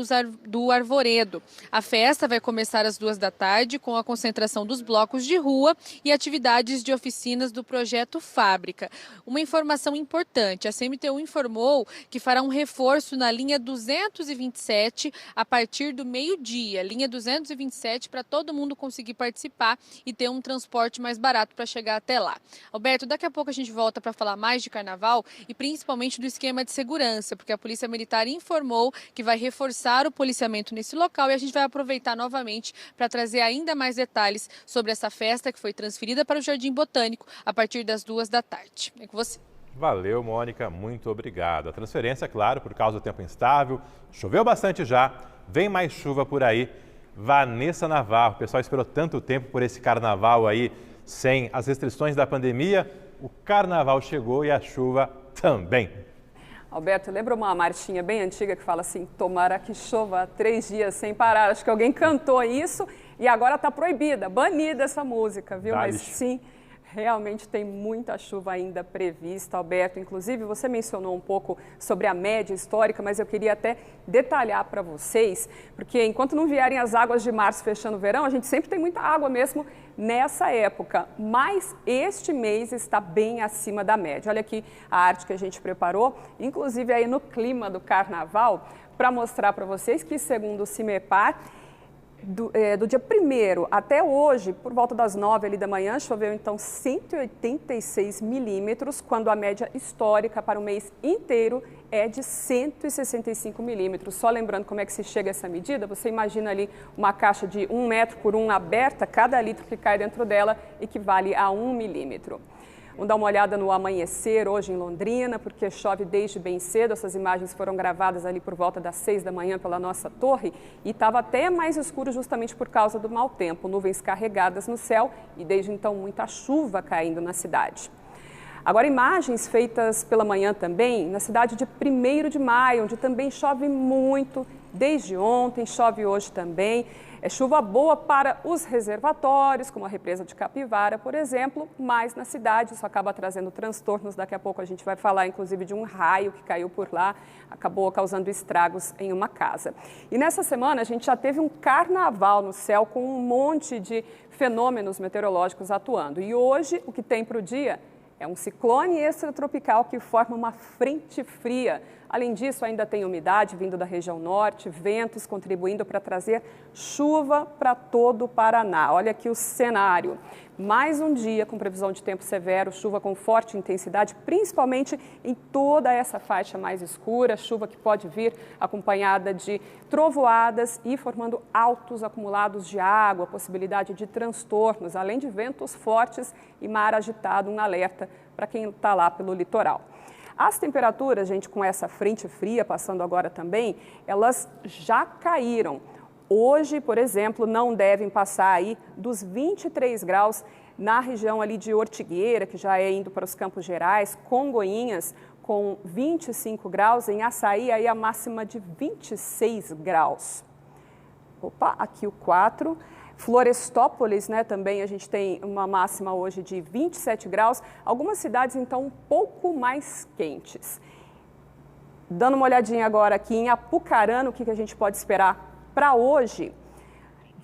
do Arvoredo. A festa vai começar às 2 da tarde com a concentração dos blocos de rua e atividades de oficinas do projeto Fábrica. Uma informação importante, a CMTU informou que fará um reforço na linha 227 a partir do meio-dia, linha 227 para todo mundo conseguir participar e ter um transporte mais barato para chegar até lá. Alberto, daqui a pouco a gente volta para falar mais de carnaval e principalmente do esquema de segurança, porque a Polícia Militar informou que vai reforçar o policiamento nesse local e a gente vai aproveitar novamente para trazer ainda mais detalhes sobre essa festa que foi transferida para o Jardim Botânico a partir das 2 da tarde. É com você. Valeu, Mônica, muito obrigado. A transferência, claro, por causa do tempo instável, choveu bastante já, vem mais chuva por aí. Vanessa Navarro, o pessoal esperou tanto tempo por esse carnaval aí, sem as restrições da pandemia, o carnaval chegou e a chuva também. Alberto, lembra uma marchinha bem antiga que fala assim, tomara que chova 3 dias sem parar? Acho que alguém cantou isso e agora está proibida, banida essa música, viu? Mas sim, realmente tem muita chuva ainda prevista, Alberto. Inclusive, você mencionou um pouco sobre a média histórica, mas eu queria até detalhar para vocês, porque enquanto não vierem as águas de março fechando o verão, a gente sempre tem muita água mesmo nessa época, mas este mês está bem acima da média. Olha aqui a arte que a gente preparou, inclusive aí no clima do carnaval, para mostrar para vocês que, segundo o CIMEPAR, do dia 1º até hoje, por volta das 9 ali da manhã, choveu então 186 milímetros, quando a média histórica para o mês inteiro é de 165 milímetros. Só lembrando como é que se chega a essa medida, você imagina ali uma caixa de 1 metro por 1 aberta, cada litro que cai dentro dela equivale a 1 milímetro. Vamos dar uma olhada no amanhecer hoje em Londrina, porque chove desde bem cedo. Essas imagens foram gravadas ali por volta das 6 da manhã pela nossa torre e estava até mais escuro justamente por causa do mau tempo, nuvens carregadas no céu e desde então muita chuva caindo na cidade. Agora, imagens feitas pela manhã também na cidade de 1º de Maio, onde também chove muito, desde ontem, chove hoje também. É chuva boa para os reservatórios, como a represa de Capivara, por exemplo, mas na cidade isso acaba trazendo transtornos. Daqui a pouco a gente vai falar, inclusive, de um raio que caiu por lá, acabou causando estragos em uma casa. E nessa semana a gente já teve um carnaval no céu com um monte de fenômenos meteorológicos atuando. E hoje o que tem para o dia é um ciclone extratropical que forma uma frente fria. Além disso, ainda tem umidade vindo da região norte, ventos contribuindo para trazer chuva para todo o Paraná. Olha aqui o cenário. Mais um dia com previsão de tempo severo, chuva com forte intensidade, principalmente em toda essa faixa mais escura, chuva que pode vir acompanhada de trovoadas e formando altos acumulados de água, possibilidade de transtornos, além de ventos fortes e mar agitado, um alerta para quem está lá pelo litoral. As temperaturas, gente, com essa frente fria passando agora também, elas já caíram. Hoje, por exemplo, não devem passar aí dos 23 graus na região ali de Ortigueira, que já é indo para os Campos Gerais, Congonhas, com 25 graus, em Açaí aí a máxima de 26 graus. Opa, aqui o 4. Florestópolis, né, também a gente tem uma máxima hoje de 27 graus. Algumas cidades, então, um pouco mais quentes. Dando uma olhadinha agora aqui em Apucarana, o que a gente pode esperar para hoje?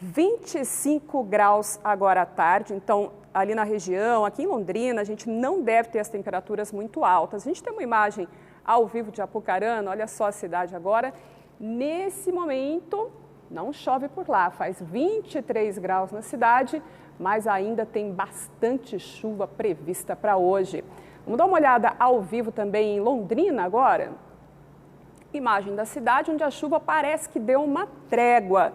25 graus agora à tarde, então ali na região, aqui em Londrina, a gente não deve ter as temperaturas muito altas. A gente tem uma imagem ao vivo de Apucarana, olha só a cidade agora. Nesse momento, não chove por lá, faz 23 graus na cidade, mas ainda tem bastante chuva prevista para hoje. Vamos dar uma olhada ao vivo também em Londrina agora. Imagem da cidade onde a chuva parece que deu uma trégua.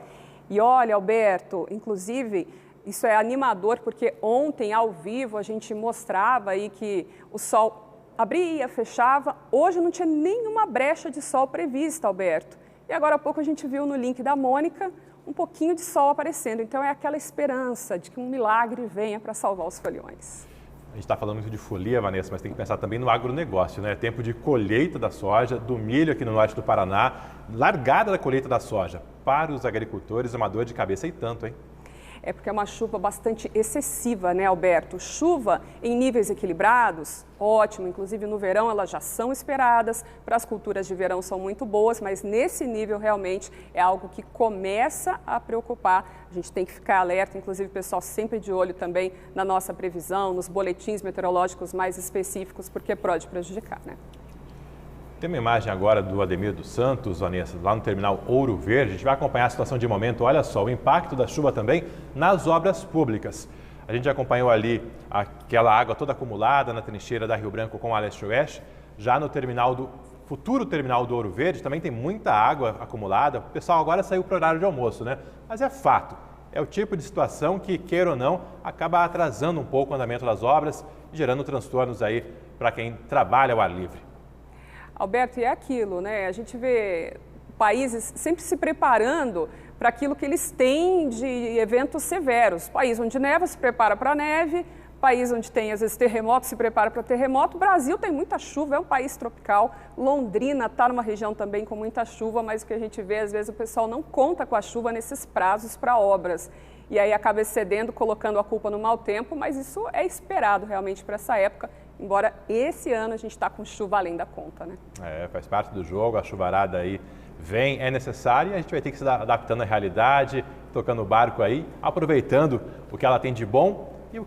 E olha, Alberto, inclusive, isso é animador porque ontem, ao vivo, a gente mostrava aí que o sol abria, fechava. Hoje não tinha nenhuma brecha de sol prevista, Alberto. E agora há pouco a gente viu no link da Mônica um pouquinho de sol aparecendo. Então é aquela esperança de que um milagre venha para salvar os foliões. A gente está falando muito de folia, Vanessa, mas tem que pensar também no agronegócio, né? Tempo de colheita da soja, do milho aqui no norte do Paraná, largada da colheita da soja. Para os agricultores é uma dor de cabeça e tanto, hein? É porque é uma chuva bastante excessiva, né, Alberto? Chuva em níveis equilibrados, ótimo. Inclusive no verão elas já são esperadas, para as culturas de verão são muito boas, mas nesse nível realmente é algo que começa a preocupar. A gente tem que ficar alerta, inclusive o pessoal sempre de olho também na nossa previsão, nos boletins meteorológicos mais específicos, porque pode prejudicar, né? Tem uma imagem agora do Ademir dos Santos, Vanessa, lá no terminal Ouro Verde. A gente vai acompanhar a situação de momento. Olha só, o impacto da chuva também nas obras públicas. A gente acompanhou ali aquela água toda acumulada na trincheira da Rio Branco com a leste-oeste. Já no futuro terminal do Ouro Verde também tem muita água acumulada. O pessoal agora saiu para o horário de almoço, né? Mas é fato, é o tipo de situação que, queira ou não, acaba atrasando um pouco o andamento das obras e gerando transtornos aí para quem trabalha ao ar livre. Alberto, e é aquilo, né? A gente vê países sempre se preparando para aquilo que eles têm de eventos severos. País onde neva se prepara para a neve, país onde tem, às vezes, terremoto se prepara para terremoto. O Brasil tem muita chuva, é um país tropical. Londrina está numa região também com muita chuva, mas o que a gente vê, às vezes, o pessoal não conta com a chuva nesses prazos para obras. E aí acaba excedendo, colocando a culpa no mau tempo, mas isso é esperado realmente para essa época. Embora esse ano a gente está com chuva além da conta, né? Faz parte do jogo, a chuvarada aí vem, é necessária e a gente vai ter que se adaptando à realidade, tocando o barco aí, aproveitando o que ela tem de bom e o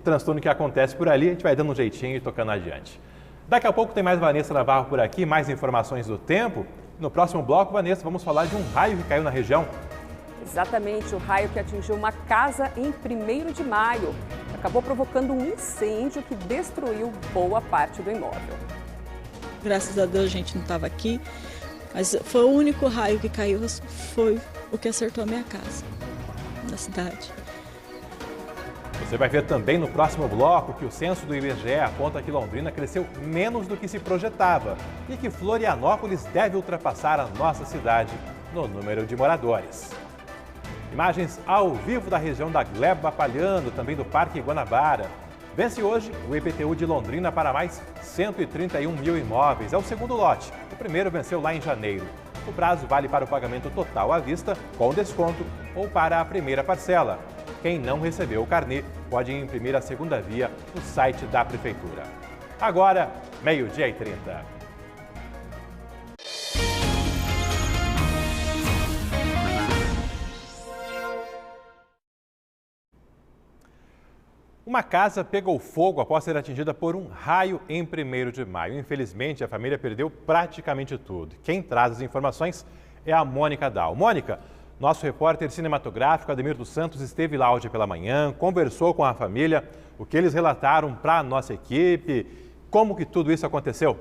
transtorno que acontece por ali, a gente vai dando um jeitinho e tocando adiante. Daqui a pouco tem mais Vanessa Navarro por aqui, mais informações do tempo. No próximo bloco, Vanessa, vamos falar de um raio que caiu na região. Exatamente, o raio que atingiu uma casa em 1º de maio. Acabou provocando um incêndio que destruiu boa parte do imóvel. Graças a Deus a gente não estava aqui, mas foi o único raio que caiu, foi o que acertou a minha casa, na cidade. Você vai ver também no próximo bloco que o censo do IBGE aponta que Londrina cresceu menos do que se projetava e que Florianópolis deve ultrapassar a nossa cidade no número de moradores. Imagens ao vivo da região da Gleba Palhando, também do Parque Guanabara. Vence hoje o IPTU de Londrina para mais 131 mil imóveis. É o segundo lote. O primeiro venceu lá em janeiro. O prazo vale para o pagamento total à vista, com desconto, ou para a primeira parcela. Quem não recebeu o carnê pode imprimir a segunda via no site da Prefeitura. Agora, 12h30. Uma casa pegou fogo após ser atingida por um raio em 1º de maio. Infelizmente, a família perdeu praticamente tudo. Quem traz as informações é a Mônica Dal. Mônica, nosso repórter cinematográfico Ademir dos Santos esteve lá hoje pela manhã, conversou com a família, o que eles relataram para a nossa equipe, como que tudo isso aconteceu?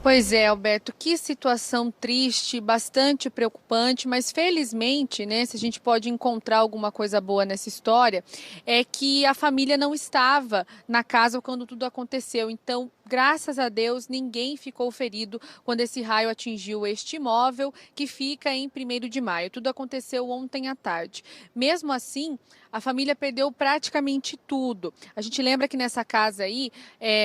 Pois é, Alberto, que situação triste, bastante preocupante, mas felizmente, né, se a gente pode encontrar alguma coisa boa nessa história, é que a família não estava na casa quando tudo aconteceu. Então, Graças a Deus, ninguém ficou ferido quando esse raio atingiu este imóvel que fica em 1º de maio. Tudo aconteceu ontem à tarde. Mesmo assim, a família perdeu praticamente tudo. A gente lembra que nessa casa aí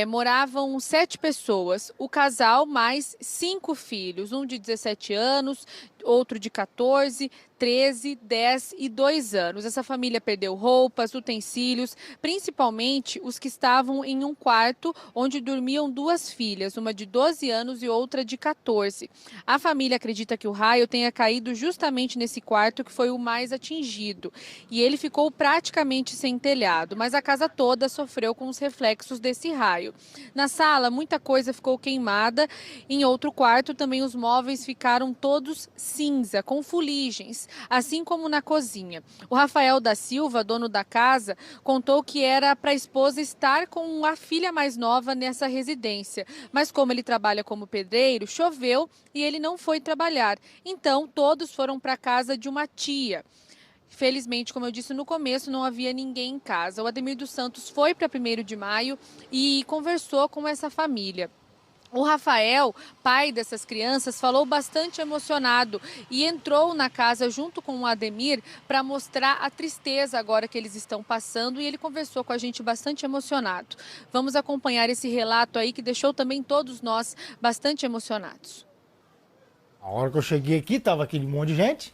moravam 7 pessoas. O casal mais 5 filhos, um de 17 anos, outro de 14, 13, 10 e 2 anos. Essa família perdeu roupas, utensílios, principalmente os que estavam em um quarto onde dormiam 2 filhas, uma de 12 anos e outra de 14. A família acredita que o raio tenha caído justamente nesse quarto que foi o mais atingido. E ele ficou praticamente sem telhado, mas a casa toda sofreu com os reflexos desse raio. Na sala, muita coisa ficou queimada. Em outro quarto, também os móveis ficaram todos cinza, com fuligens, assim como na cozinha. O Rafael da Silva, dono da casa, contou que era para a esposa estar com a filha mais nova nessa residência, mas como ele trabalha como pedreiro, choveu e ele não foi trabalhar. Então, todos foram para a casa de uma tia. Felizmente, como eu disse no começo, não havia ninguém em casa. O Ademir dos Santos foi para 1º de maio e conversou com essa família. O Rafael, pai dessas crianças, falou bastante emocionado e entrou na casa junto com o Ademir para mostrar a tristeza agora que eles estão passando, e ele conversou com a gente bastante emocionado. Vamos acompanhar esse relato aí que deixou também todos nós bastante emocionados. A hora que eu cheguei aqui, tava aquele monte de gente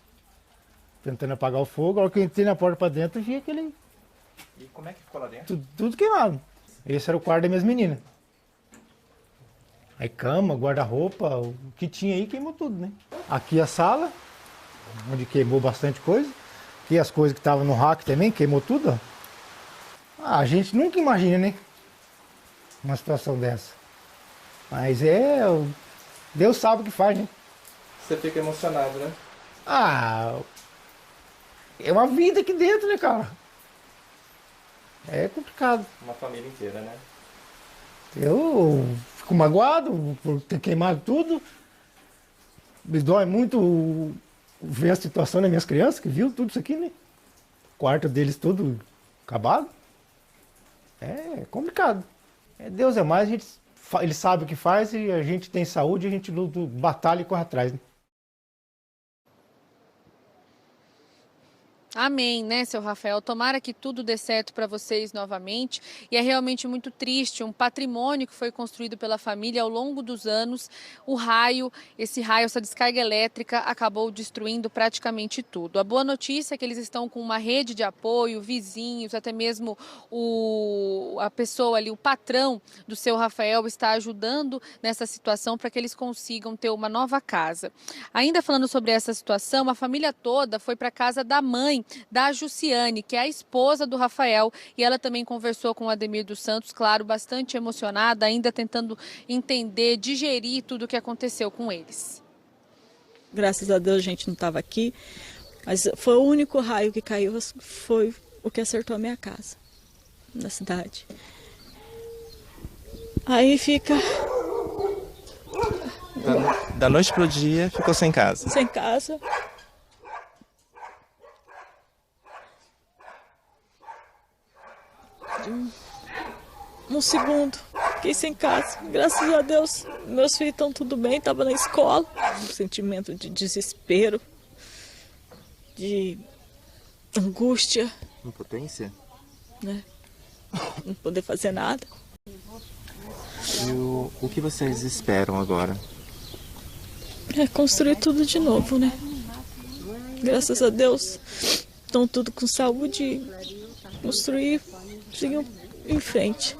tentando apagar o fogo. A hora que eu entrei na porta para dentro, eu vi aquele... E como é que ficou lá dentro? Tudo queimado. Esse era o quarto das minhas meninas. Aí cama, guarda-roupa, o que tinha aí queimou tudo, né? Aqui a sala, onde queimou bastante coisa. Aqui as coisas que estavam no rack também, queimou tudo, ó. A gente nunca imagina, né? Uma situação dessa. Mas Deus sabe o que faz, né? Você fica emocionado, né? É uma vida aqui dentro, né, cara? É complicado. Uma família inteira, né? Eu fico magoado por ter queimado tudo. Me dói muito ver a situação das minhas crianças, que viu tudo isso aqui, né? O quarto deles todo acabado. É complicado. Deus é mais, ele sabe o que faz e a gente tem saúde, a gente luta, batalha e corre atrás, né? Amém, né, seu Rafael? Tomara que tudo dê certo para vocês novamente. E é realmente muito triste, um patrimônio que foi construído pela família ao longo dos anos. Essa descarga elétrica acabou destruindo praticamente tudo. A boa notícia é que eles estão com uma rede de apoio, vizinhos, até mesmo a pessoa ali, o patrão do seu Rafael está ajudando nessa situação para que eles consigam ter uma nova casa. Ainda falando sobre essa situação, a família toda foi para a casa da mãe da Jussiane, que é a esposa do Rafael, e ela também conversou com o Ademir dos Santos, claro, bastante emocionada, ainda tentando entender, digerir tudo o que aconteceu com eles. Graças a Deus a gente não estava aqui, mas foi o único raio que caiu, foi o que acertou a minha casa, na cidade. Aí fica... Da noite pro dia, ficou sem casa. Sem casa. Um segundo, fiquei sem casa. Graças a Deus, meus filhos estão tudo bem, estavam na escola. Um sentimento de desespero, de angústia. Impotência? Né? Não poder fazer nada. E o que vocês esperam agora? É construir tudo de novo, né? Graças a Deus, estão tudo com saúde. Construir, seguir em frente.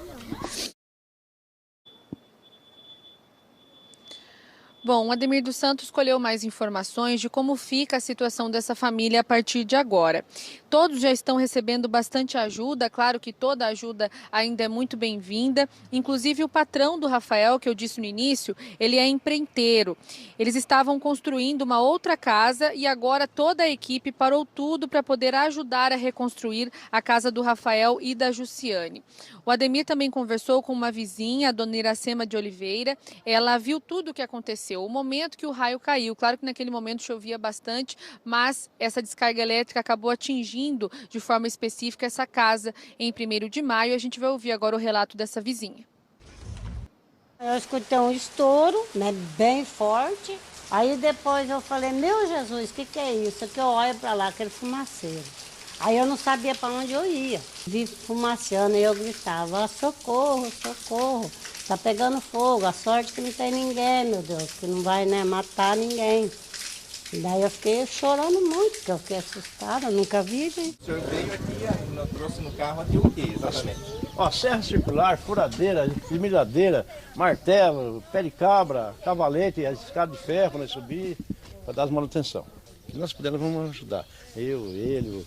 Bom, o Ademir dos Santos colheu mais informações de como fica a situação dessa família a partir de agora. Todos já estão recebendo bastante ajuda, claro que toda ajuda ainda é muito bem-vinda. Inclusive o patrão do Rafael, que eu disse no início, ele é empreiteiro. Eles estavam construindo uma outra casa e agora toda a equipe parou tudo para poder ajudar a reconstruir a casa do Rafael e da Jussiane. O Ademir também conversou com uma vizinha, a dona Iracema de Oliveira. Ela viu tudo o que aconteceu, o momento que o raio caiu. Claro que naquele momento chovia bastante, mas essa descarga elétrica acabou atingindo de forma específica essa casa em 1º de maio. A gente vai ouvir agora o relato dessa vizinha. Eu escutei um estouro, né, bem forte. Aí depois eu falei, meu Jesus, o que é isso? Que eu olho para lá, aquele fumaceiro. Aí eu não sabia para onde eu ia. Vi fumaceando e eu gritava, socorro, socorro. Tá pegando fogo, a sorte que não tem ninguém, meu Deus, que não vai, né, matar ninguém. E daí eu fiquei chorando muito, porque eu fiquei assustada, nunca vi, gente. O senhor veio aqui, trouxe no carro aqui o que exatamente? Ó, serra circular, furadeira, desmilhadeira, martelo, pé de cabra, cavalete, as escadas de ferro para nós subir, para dar as manutenção. Se nós pudermos, vamos ajudar. Eu, ele,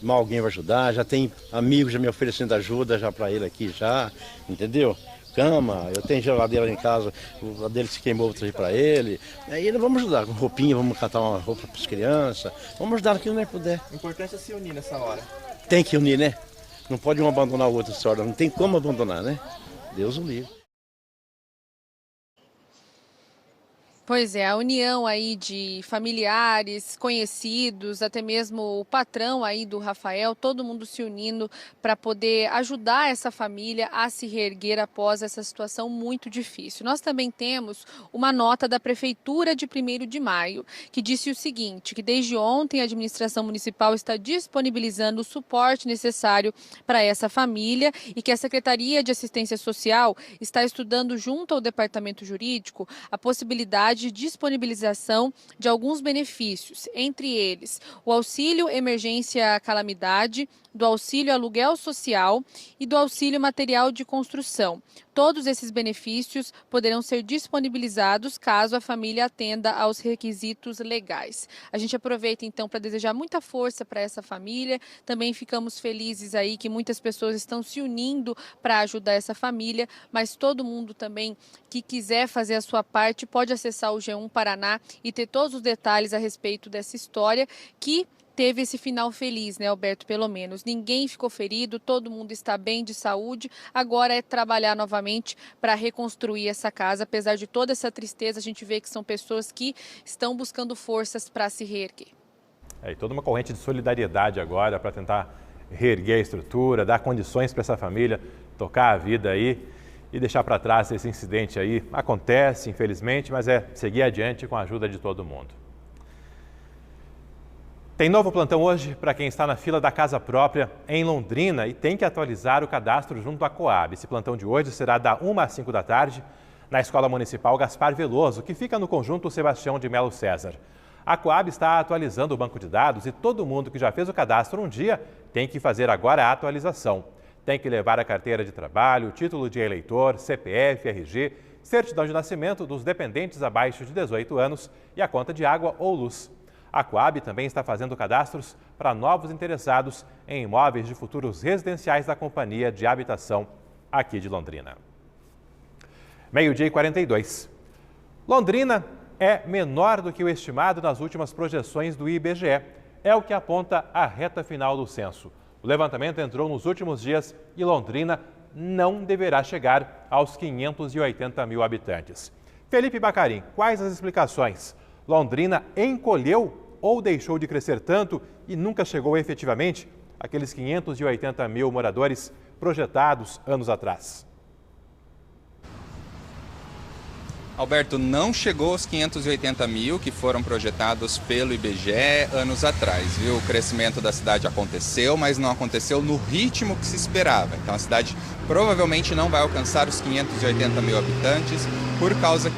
alguém vai ajudar, já tem amigos já me oferecendo ajuda já para ele aqui já, entendeu? Cama, eu tenho geladeira em casa, a dele se queimou, vou trazer para ele. Aí vamos ajudar com roupinha, vamos catar uma roupa para as crianças, vamos ajudar naquilo que nós puder. O importante é se unir nessa hora. Tem que unir, né? Não pode um abandonar o outro essa hora, não tem como abandonar, né? Deus o livre. Pois é, a união aí de familiares, conhecidos, até mesmo o patrão aí do Rafael, todo mundo se unindo para poder ajudar essa família a se reerguer após essa situação muito difícil. Nós também temos uma nota da Prefeitura de 1º de Maio, que disse o seguinte, que desde ontem a administração municipal está disponibilizando o suporte necessário para essa família e que a Secretaria de Assistência Social está estudando junto ao Departamento Jurídico a possibilidade de disponibilização de alguns benefícios, entre eles o auxílio emergência calamidade, do auxílio aluguel social e do auxílio material de construção. Todos esses benefícios poderão ser disponibilizados caso a família atenda aos requisitos legais. A gente aproveita então para desejar muita força para essa família. Também ficamos felizes aí que muitas pessoas estão se unindo para ajudar essa família, mas todo mundo também que quiser fazer a sua parte pode acessar o G1 Paraná e ter todos os detalhes a respeito dessa história que teve esse final feliz, né, Alberto? Pelo menos ninguém ficou ferido, todo mundo está bem de saúde. Agora é trabalhar novamente para reconstruir essa casa. Apesar de toda essa tristeza, a gente vê que são pessoas que estão buscando forças para se reerguer. E toda uma corrente de solidariedade agora para tentar reerguer a estrutura, dar condições para essa família tocar a vida aí e deixar para trás esse incidente aí. Acontece, infelizmente, mas é seguir adiante com a ajuda de todo mundo. Tem novo plantão hoje para quem está na fila da casa própria em Londrina e tem que atualizar o cadastro junto à Coab. Esse plantão de hoje será da 1 às 5 da tarde na Escola Municipal Gaspar Veloso, que fica no conjunto Sebastião de Melo César. A Coab está atualizando o banco de dados e todo mundo que já fez o cadastro um dia tem que fazer agora a atualização. Tem que levar a carteira de trabalho, título de eleitor, CPF, RG, certidão de nascimento dos dependentes abaixo de 18 anos e a conta de água ou luz. A Coab também está fazendo cadastros para novos interessados em imóveis de futuros residenciais da Companhia de Habitação aqui de Londrina. 12h42. Londrina é menor do que o estimado nas últimas projeções do IBGE. É o que aponta a reta final do censo. O levantamento entrou nos últimos dias e Londrina não deverá chegar aos 580 mil habitantes. Felipe Bacarim, quais as explicações? Londrina encolheu ou deixou de crescer tanto e nunca chegou efetivamente àqueles 580 mil moradores projetados anos atrás? Alberto, não chegou aos 580 mil que foram projetados pelo IBGE anos atrás, viu? O crescimento da cidade aconteceu, mas não aconteceu no ritmo que se esperava. Então a cidade provavelmente não vai alcançar os 580 mil habitantes por causa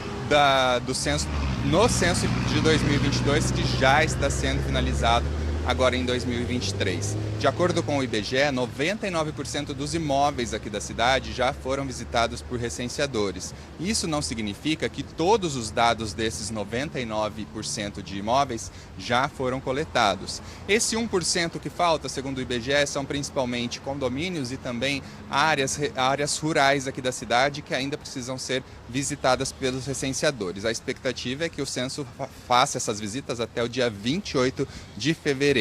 do censo, no censo de 2022, que já está sendo finalizado agora em 2023. De acordo com o IBGE, 99% dos imóveis aqui da cidade já foram visitados por recenseadores. Isso não significa que todos os dados desses 99% de imóveis já foram coletados. Esse 1% que falta, segundo o IBGE, são principalmente condomínios e também áreas rurais aqui da cidade que ainda precisam ser visitadas pelos recenseadores. A expectativa é que o censo faça essas visitas até o dia 28 de fevereiro.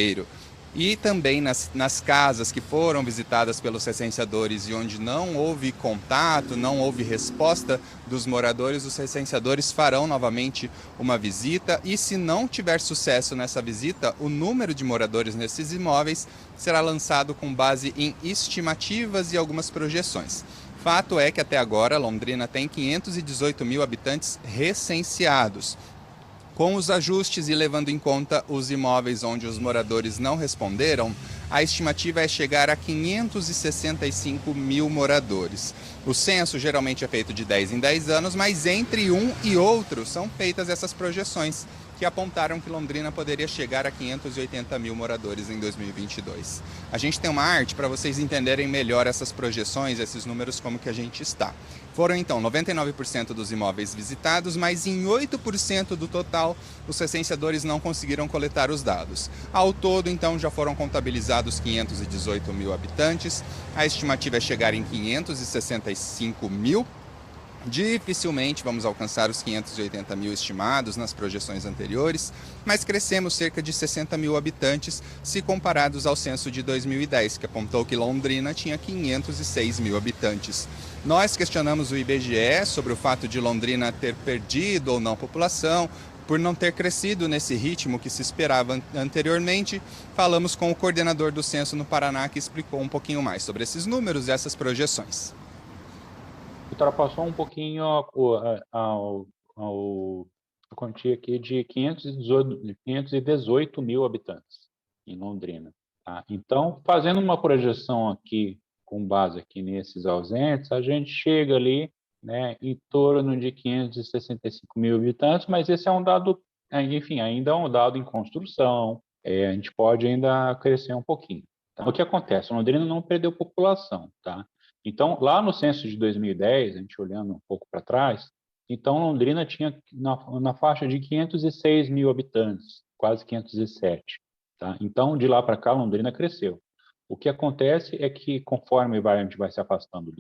E também nas casas que foram visitadas pelos recenseadores e onde não houve contato, não houve resposta dos moradores, os recenseadores farão novamente uma visita e, se não tiver sucesso nessa visita, o número de moradores nesses imóveis será lançado com base em estimativas e algumas projeções. Fato é que até agora Londrina tem 518 mil habitantes recenseados. Com os ajustes e levando em conta os imóveis onde os moradores não responderam, a estimativa é chegar a 565 mil moradores. O censo geralmente é feito de 10 em 10 anos, mas entre um e outro são feitas essas projeções, que apontaram que Londrina poderia chegar a 580 mil moradores em 2022. A gente tem uma arte para vocês entenderem melhor essas projeções, esses números, como que a gente está. Foram, então, 99% dos imóveis visitados, mas em 8% do total, os recenseadores não conseguiram coletar os dados. Ao todo, então, já foram contabilizados 518 mil habitantes. A estimativa é chegar em 565 mil. Dificilmente vamos alcançar os 580 mil estimados nas projeções anteriores, mas crescemos cerca de 60 mil habitantes se comparados ao censo de 2010, que apontou que Londrina tinha 506 mil habitantes. Nós questionamos o IBGE sobre o fato de Londrina ter perdido ou não população, por não ter crescido nesse ritmo que se esperava anteriormente. Falamos com o coordenador do censo no Paraná, que explicou um pouquinho mais sobre esses números e essas projeções. Ultrapassou um pouquinho a quantia aqui de 518 mil habitantes em Londrina. Tá? Então, fazendo uma projeção aqui, com base aqui nesses ausentes, a gente chega ali, né, em torno de 565 mil habitantes, mas esse é um dado, enfim, ainda é um dado em construção, a gente pode ainda crescer um pouquinho. Tá? O que acontece? Londrina não perdeu população, tá? Então, lá no censo de 2010, a gente olhando um pouco para trás, então Londrina tinha na faixa de 506 mil habitantes, quase 507. Tá? Então, de lá para cá, Londrina cresceu. O que acontece é que, conforme a gente vai se afastando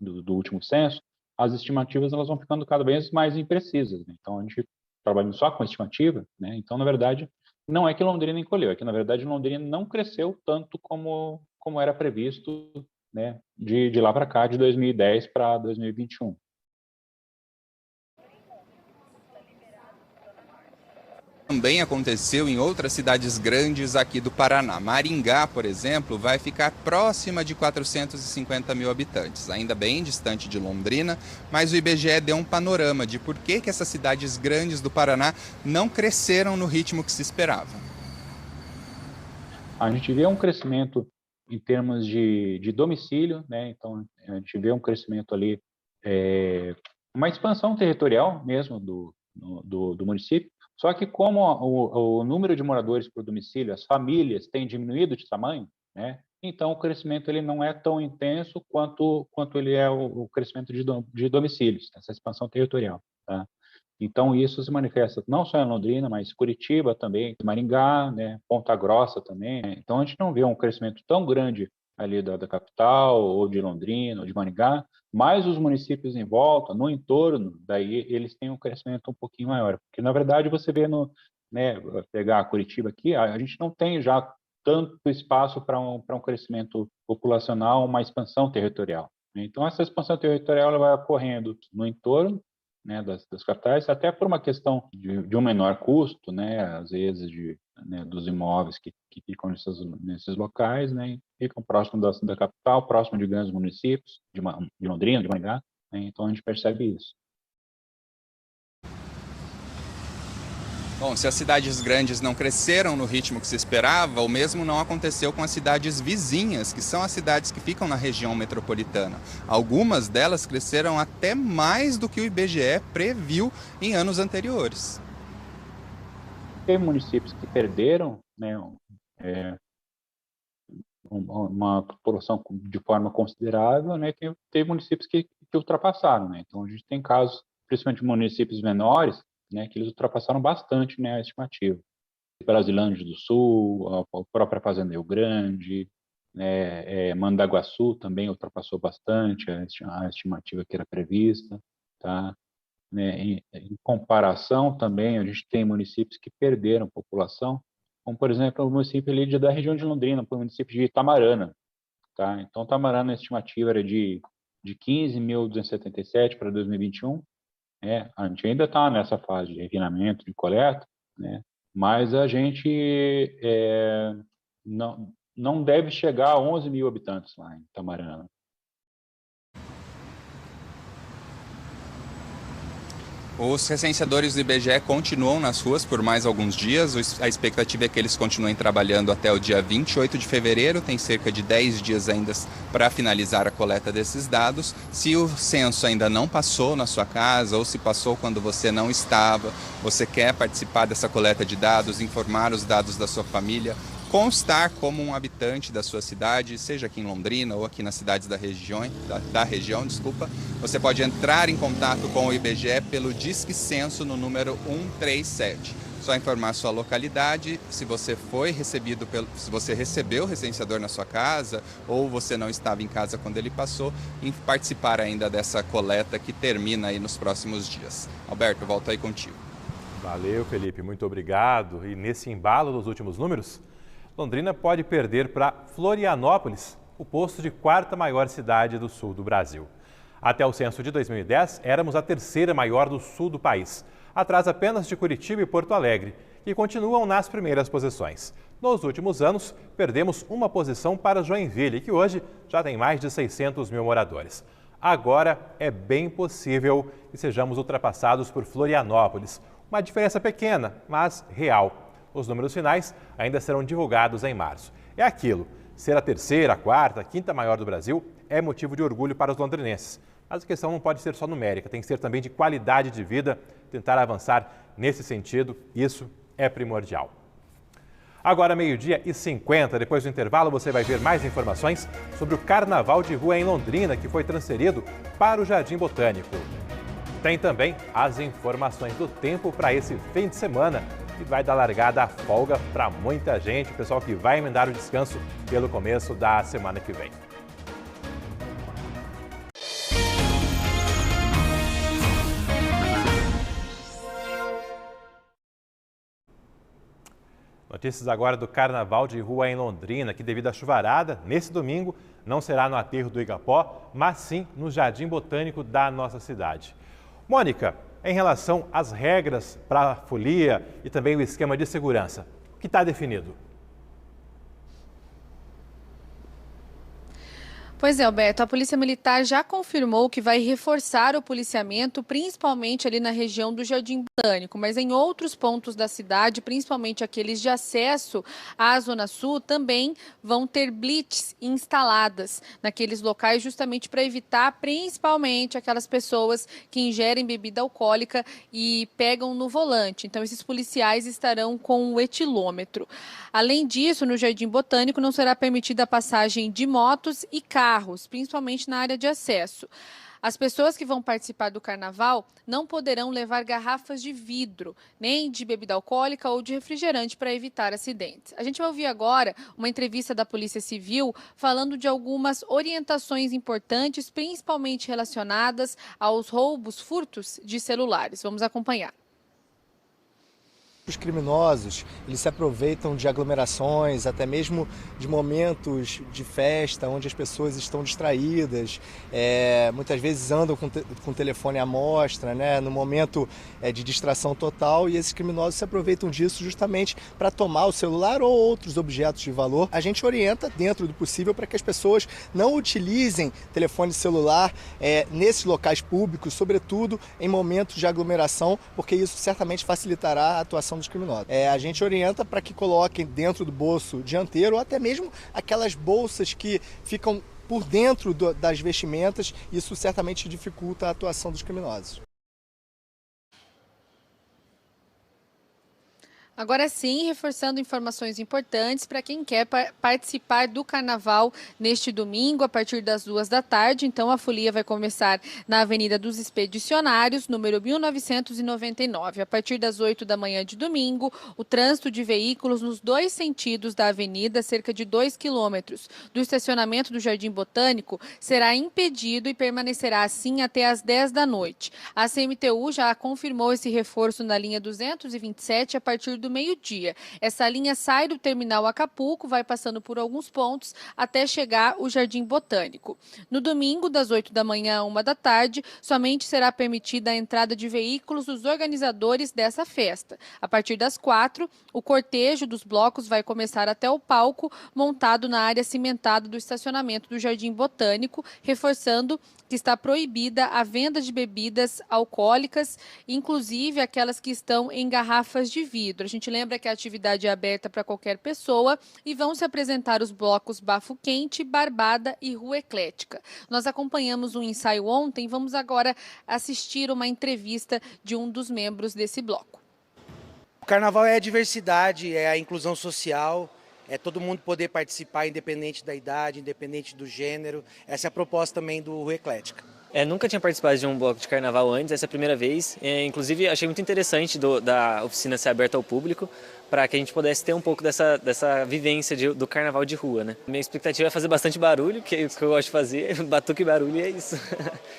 do último censo, as estimativas elas vão ficando cada vez mais imprecisas. Né? Então, a gente trabalhando só com estimativa, né? Então, na verdade, não é que Londrina encolheu, é que, na verdade, Londrina não cresceu tanto como era previsto, né, de lá para cá, de 2010 para 2021. Também aconteceu em outras cidades grandes aqui do Paraná. Maringá, por exemplo, vai ficar próxima de 450 mil habitantes, ainda bem distante de Londrina, mas o IBGE deu um panorama de por que essas cidades grandes do Paraná não cresceram no ritmo que se esperava. A gente vê um crescimento em termos de domicílio, né? Então a gente vê um crescimento ali, uma expansão territorial mesmo do município, só que como o número de moradores por domicílio, as famílias têm diminuído de tamanho, né? Então o crescimento ele não é tão intenso quanto ele é o crescimento de domicílios, essa expansão territorial, tá? Então, isso se manifesta não só em Londrina, mas Curitiba também, Maringá, né, Ponta Grossa também. Né? Então, a gente não vê um crescimento tão grande ali da capital, ou de Londrina, ou de Maringá, mas os municípios em volta, no entorno, daí eles têm um crescimento um pouquinho maior. Porque, na verdade, você vê né, pegar Curitiba aqui, a gente não tem já tanto espaço para um crescimento populacional, uma expansão territorial. Né? Então, essa expansão territorial ela vai ocorrendo no entorno, né, das capitais, até por uma questão de um menor custo, né, às vezes dos imóveis que ficam nesses locais, né, ficam próximos da capital, próximo de grandes municípios, de Londrina, de Maringá, né, então a gente percebe isso. Bom, se as cidades grandes não cresceram no ritmo que se esperava, o mesmo não aconteceu com as cidades vizinhas, que são as cidades que ficam na região metropolitana. Algumas delas cresceram até mais do que o IBGE previu em anos anteriores. Tem municípios que perderam, né, uma população de forma considerável, né, tem municípios que ultrapassaram. Né? Então, a gente tem casos, principalmente municípios menores, né, que eles ultrapassaram bastante, né, a estimativa. Brasilândia do Sul, a própria Fazenda Rio Grande, né, Mandaguaçu também ultrapassou bastante a estimativa que era prevista. Tá? Né, em comparação também, a gente tem municípios que perderam população, como, por exemplo, o município ali da região de Londrina, o município de Itamarana. Tá? Então, Itamarana, a estimativa era de 15.277 para 2021, a gente ainda está nessa fase de refinamento, de coleta, né? Mas a gente não deve chegar a 11 mil habitantes lá em Itamarana. Os recenseadores do IBGE continuam nas ruas por mais alguns dias. A expectativa é que eles continuem trabalhando até o dia 28 de fevereiro. Tem cerca de 10 dias ainda para finalizar a coleta desses dados. Se o censo ainda não passou na sua casa ou se passou quando você não estava, você quer participar dessa coleta de dados, informar os dados da sua família, constar como um habitante da sua cidade, seja aqui em Londrina ou aqui nas cidades da região, você pode entrar em contato com o IBGE pelo Disque Censo no número 137. Só informar sua localidade, se você se você recebeu o recenseador na sua casa ou você não estava em casa quando ele passou, e participar ainda dessa coleta que termina aí nos próximos dias. Alberto, volto aí contigo. Valeu, Felipe, muito obrigado. E nesse embalo dos últimos números, Londrina pode perder para Florianópolis, o posto de quarta maior cidade do sul do Brasil. Até o censo de 2010, éramos a terceira maior do sul do país, atrás apenas de Curitiba e Porto Alegre, que continuam nas primeiras posições. Nos últimos anos, perdemos uma posição para Joinville, que hoje já tem mais de 600 mil moradores. Agora é bem possível que sejamos ultrapassados por Florianópolis. Uma diferença pequena, mas real. Os números finais ainda serão divulgados em março. É aquilo, ser a terceira, a quarta, a quinta maior do Brasil é motivo de orgulho para os londrinenses. Mas a questão não pode ser só numérica, tem que ser também de qualidade de vida, tentar avançar nesse sentido, isso é primordial. Agora, 12h50, depois do intervalo, você vai ver mais informações sobre o Carnaval de Rua em Londrina, que foi transferido para o Jardim Botânico. Tem também as informações do tempo para esse fim de semana, e vai dar largada à folga para muita gente, o pessoal que vai emendar o descanso pelo começo da semana que vem. Notícias agora do Carnaval de Rua em Londrina, que devido à chuvarada, nesse domingo, não será no aterro do Igapó, mas sim no Jardim Botânico da nossa cidade. Mônica, em relação às regras para a folia e também o esquema de segurança, o que está definido? Pois é, Alberto, a Polícia Militar já confirmou que vai reforçar o policiamento, principalmente ali na região do Jardim Botânico, mas em outros pontos da cidade, principalmente aqueles de acesso à Zona Sul, também vão ter blitz instaladas naqueles locais, justamente para evitar, principalmente, aquelas pessoas que ingerem bebida alcoólica e pegam no volante. Então, esses policiais estarão com o etilômetro. Além disso, no Jardim Botânico não será permitida a passagem de motos e carros, principalmente na área de acesso. As pessoas que vão participar do carnaval não poderão levar garrafas de vidro, nem de bebida alcoólica ou de refrigerante para evitar acidentes. A gente vai ouvir agora uma entrevista da Polícia Civil falando de algumas orientações importantes, principalmente relacionadas aos roubos, furtos de celulares. Vamos acompanhar. Os criminosos, eles se aproveitam de aglomerações, até mesmo de momentos de festa, onde as pessoas estão distraídas, muitas vezes andam com o telefone à mostra, né, no momento de distração total, e esses criminosos se aproveitam disso justamente para tomar o celular ou outros objetos de valor. A gente orienta, dentro do possível, para que as pessoas não utilizem telefone celular nesses locais públicos, sobretudo em momentos de aglomeração, porque isso certamente facilitará a atuação dos criminosos. A gente orienta para que coloquem dentro do bolso dianteiro ou até mesmo aquelas bolsas que ficam por dentro das vestimentas. Isso certamente dificulta a atuação dos criminosos. Agora sim, reforçando informações importantes para quem quer participar do carnaval neste domingo, a partir das 14h. Então, a folia vai começar na Avenida dos Expedicionários, número 1999. A partir das 8h de domingo, o trânsito de veículos nos dois sentidos da avenida, cerca de 2 quilômetros do estacionamento do Jardim Botânico, será impedido e permanecerá assim até às 10h. A CMTU já confirmou esse reforço na linha 227 a partir do do meio-dia. Essa linha sai do terminal Acapulco, vai passando por alguns pontos até chegar ao Jardim Botânico. No domingo, das 8 da manhã à 1 da tarde, somente será permitida a entrada de veículos dos organizadores dessa festa. A partir das 4, o cortejo dos blocos vai começar até o palco, montado na área cimentada do estacionamento do Jardim Botânico, reforçando que está proibida a venda de bebidas alcoólicas, inclusive aquelas que estão em garrafas de vidro. A gente lembra que a atividade é aberta para qualquer pessoa e vão se apresentar os blocos Bafo Quente, Barbada e Rua Eclética. Nós acompanhamos um ensaio ontem, vamos agora assistir uma entrevista de um dos membros desse bloco. O carnaval é a diversidade, é a inclusão social, é todo mundo poder participar, independente da idade, independente do gênero. Essa é a proposta também do Rua Eclética. Nunca tinha participado de um bloco de carnaval antes, essa é a primeira vez. Inclusive, achei muito interessante da oficina ser aberta ao público, para que a gente pudesse ter um pouco dessa vivência do carnaval de rua, né? Minha expectativa é fazer bastante barulho, que é isso que eu gosto de fazer, batuque e barulho, e é isso.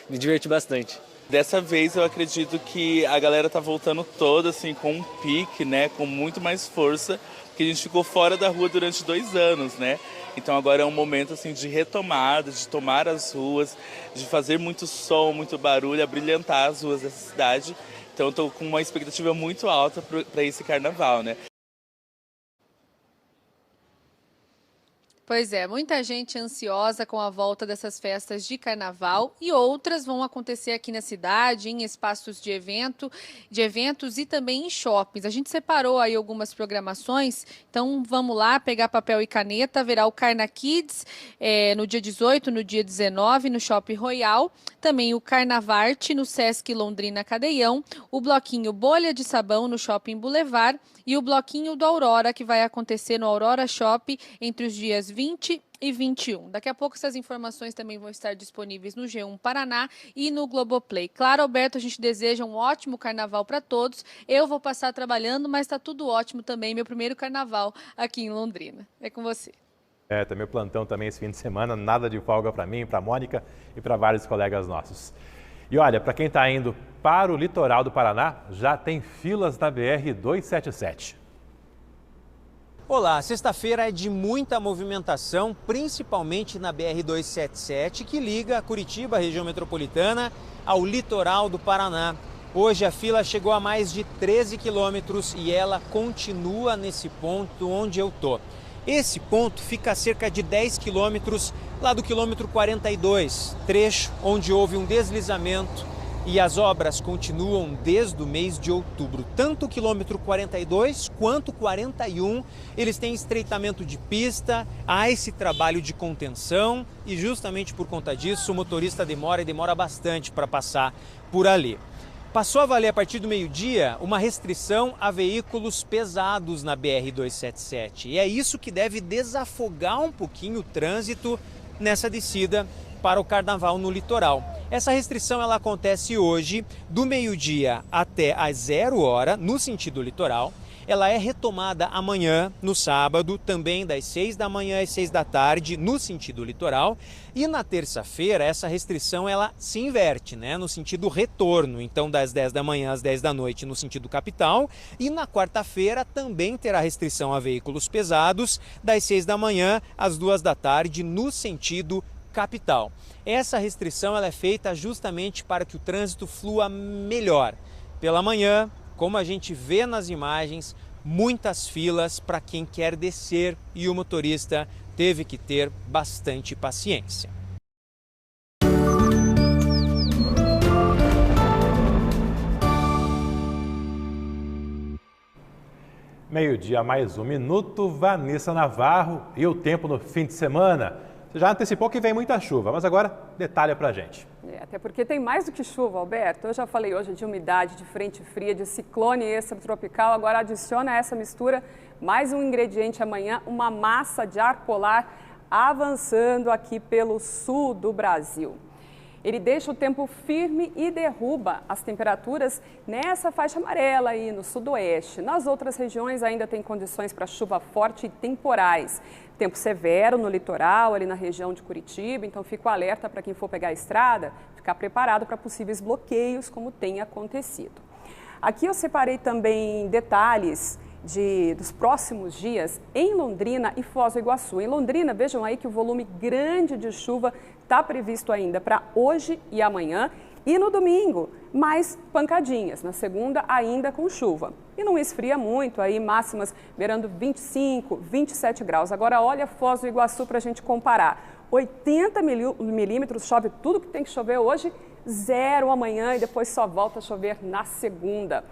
Me diverti bastante. Dessa vez eu acredito que a galera tá voltando toda assim com um pique, né, com muito mais força, porque a gente ficou fora da rua durante 2 anos, né? Então agora é um momento assim de retomada, de tomar as ruas, de fazer muito som, muito barulho, abrilhantar as ruas dessa cidade. Então eu tô com uma expectativa muito alta para esse carnaval, né? Pois é, muita gente ansiosa com a volta dessas festas de carnaval e outras vão acontecer aqui na cidade, em espaços de eventos e também em shoppings. A gente separou aí algumas programações, então vamos lá pegar papel e caneta. Haverá o Carna Kids no dia 18, no dia 19, no Shopping Royal. Também o Carnavarte no Sesc Londrina Cadeião, o bloquinho Bolha de Sabão no Shopping Boulevard e o bloquinho do Aurora, que vai acontecer no Aurora Shopping entre os dias 20 e 21. Daqui a pouco essas informações também vão estar disponíveis no G1 Paraná e no Globoplay. Claro, Alberto, a gente deseja um ótimo carnaval para todos. Eu vou passar trabalhando, mas está tudo ótimo também. Meu primeiro carnaval aqui em Londrina. É com você. Também o plantão também esse fim de semana, nada de folga para mim, para a Mônica e para vários colegas nossos. E olha, para quem está indo para o litoral do Paraná, já tem filas na BR-277. Olá, sexta-feira é de muita movimentação, principalmente na BR-277, que liga Curitiba, região metropolitana, ao litoral do Paraná. Hoje a fila chegou a mais de 13 quilômetros e ela continua nesse ponto onde eu tô. Esse ponto fica a cerca de 10 quilômetros lá do quilômetro 42, trecho onde houve um deslizamento e as obras continuam desde o mês de outubro. Tanto o quilômetro 42 quanto o 41, eles têm estreitamento de pista, há esse trabalho de contenção e justamente por conta disso o motorista demora bastante para passar por ali. Passou a valer a partir do meio-dia uma restrição a veículos pesados na BR-277. E é isso que deve desafogar um pouquinho o trânsito nessa descida para o carnaval no litoral. Essa restrição ela acontece hoje do meio-dia até às 0 horas no sentido litoral. Ela é retomada amanhã, no sábado, também das 6 da manhã às 6 da tarde, no sentido litoral. E na terça-feira, essa restrição ela se inverte, né, no sentido retorno. Então, das 10 da manhã às 10 da noite, no sentido capital. E na quarta-feira, também terá restrição a veículos pesados, das 6 da manhã às 2 da tarde, no sentido capital. Essa restrição ela é feita justamente para que o trânsito flua melhor. Pela manhã, como a gente vê nas imagens, muitas filas para quem quer descer e o motorista teve que ter bastante paciência. Meio-dia, mais 1 minuto, Vanessa Navarro e o tempo no fim de semana. Você já antecipou que vem muita chuva, mas agora detalha pra gente. Até porque tem mais do que chuva, Alberto. Eu já falei hoje de umidade, de frente fria, de ciclone extratropical. Agora adiciona a essa mistura mais um ingrediente amanhã, uma massa de ar polar avançando aqui pelo sul do Brasil. Ele deixa o tempo firme e derruba as temperaturas nessa faixa amarela aí no sudoeste. Nas outras regiões ainda tem condições para chuva forte e temporais. Tempo severo no litoral, ali na região de Curitiba, então fica o alerta para quem for pegar a estrada, ficar preparado para possíveis bloqueios, como tem acontecido. Aqui eu separei também detalhes dos próximos dias em Londrina e Foz do Iguaçu. Em Londrina, vejam aí que o volume grande de chuva está previsto ainda para hoje e amanhã. E no domingo, mais pancadinhas. Na segunda, ainda com chuva. E não esfria muito, aí máximas beirando 25, 27 graus. Agora, olha Foz do Iguaçu para a gente comparar. 80 milímetros, chove tudo que tem que chover hoje, 0 amanhã e depois só volta a chover na segunda.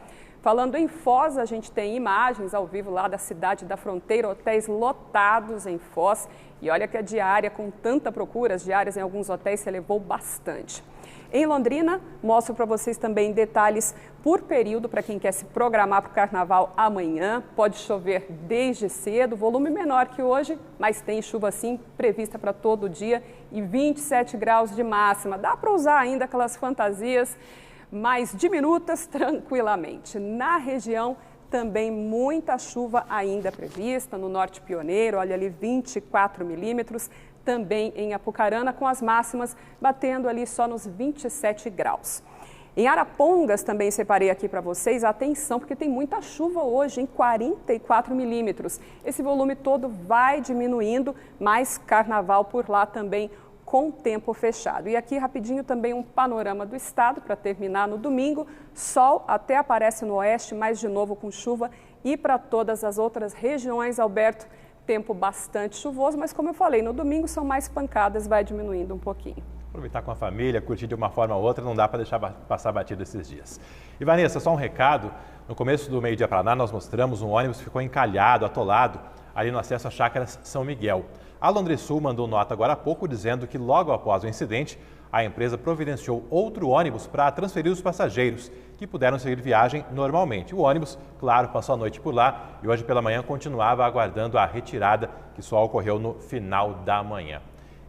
Falando em Foz, a gente tem imagens ao vivo lá da cidade da fronteira, hotéis lotados em Foz. E olha que a diária, com tanta procura, as diárias em alguns hotéis se elevou bastante. Em Londrina, mostro para vocês também detalhes por período para quem quer se programar para o carnaval amanhã. Pode chover desde cedo, volume menor que hoje, mas tem chuva sim prevista para todo dia e 27 graus de máxima. Dá para usar ainda aquelas fantasias mais diminutas tranquilamente. Na região, também muita chuva ainda prevista, no Norte Pioneiro, olha ali 24 milímetros. Também em Apucarana, com as máximas batendo ali só nos 27 graus. Em Arapongas, também separei aqui para vocês, atenção, porque tem muita chuva hoje, em 44 milímetros. Esse volume todo vai diminuindo, mas carnaval por lá também com tempo fechado. E aqui, rapidinho, também um panorama do estado para terminar no domingo. Sol até aparece no oeste, mas de novo com chuva. E para todas as outras regiões, Alberto, tempo bastante chuvoso, mas como eu falei, no domingo são mais pancadas, vai diminuindo um pouquinho. Aproveitar com a família, curtir de uma forma ou outra, não dá para deixar passar batido esses dias. E Vanessa, só um recado, no começo do Meio Dia Paraná nós mostramos um ônibus que ficou encalhado, atolado, ali no acesso à Chácaras São Miguel. A Londrisul mandou nota agora há pouco dizendo que logo após o incidente, a empresa providenciou outro ônibus para transferir os passageiros, que puderam seguir viagem normalmente. O ônibus, claro, passou a noite por lá e hoje pela manhã continuava aguardando a retirada, que só ocorreu no final da manhã.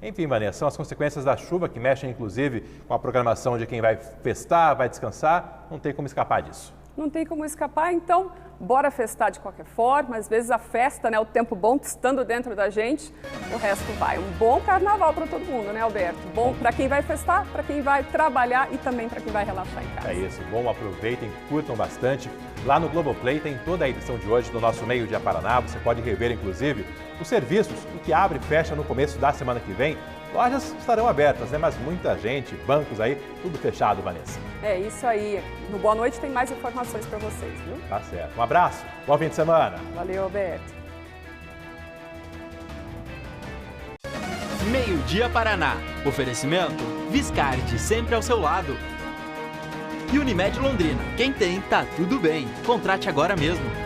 Enfim, Vanessa, são as consequências da chuva que mexem, inclusive, com a programação de quem vai festar, vai descansar. Não tem como escapar disso. Não tem como escapar, então bora festar de qualquer forma. Às vezes a festa, né, o tempo bom estando dentro da gente, o resto vai. Um bom carnaval para todo mundo, né, Alberto? Bom para quem vai festar, para quem vai trabalhar e também para quem vai relaxar em casa. É isso, bom, aproveitem, curtam bastante. Lá no Globoplay tem toda a edição de hoje do nosso Meio Dia Paraná. Você pode rever, inclusive, os serviços, o que abre e fecha no começo da semana que vem. Lojas estarão abertas, né? Mas muita gente, bancos aí, tudo fechado, Vanessa. É isso aí. No Boa Noite tem mais informações para vocês, viu? Tá certo. Um abraço, bom fim de semana. Valeu, Alberto. Meio Dia Paraná. Oferecimento Viscardi, sempre ao seu lado. E Unimed Londrina. Quem tem, tá tudo bem. Contrate agora mesmo.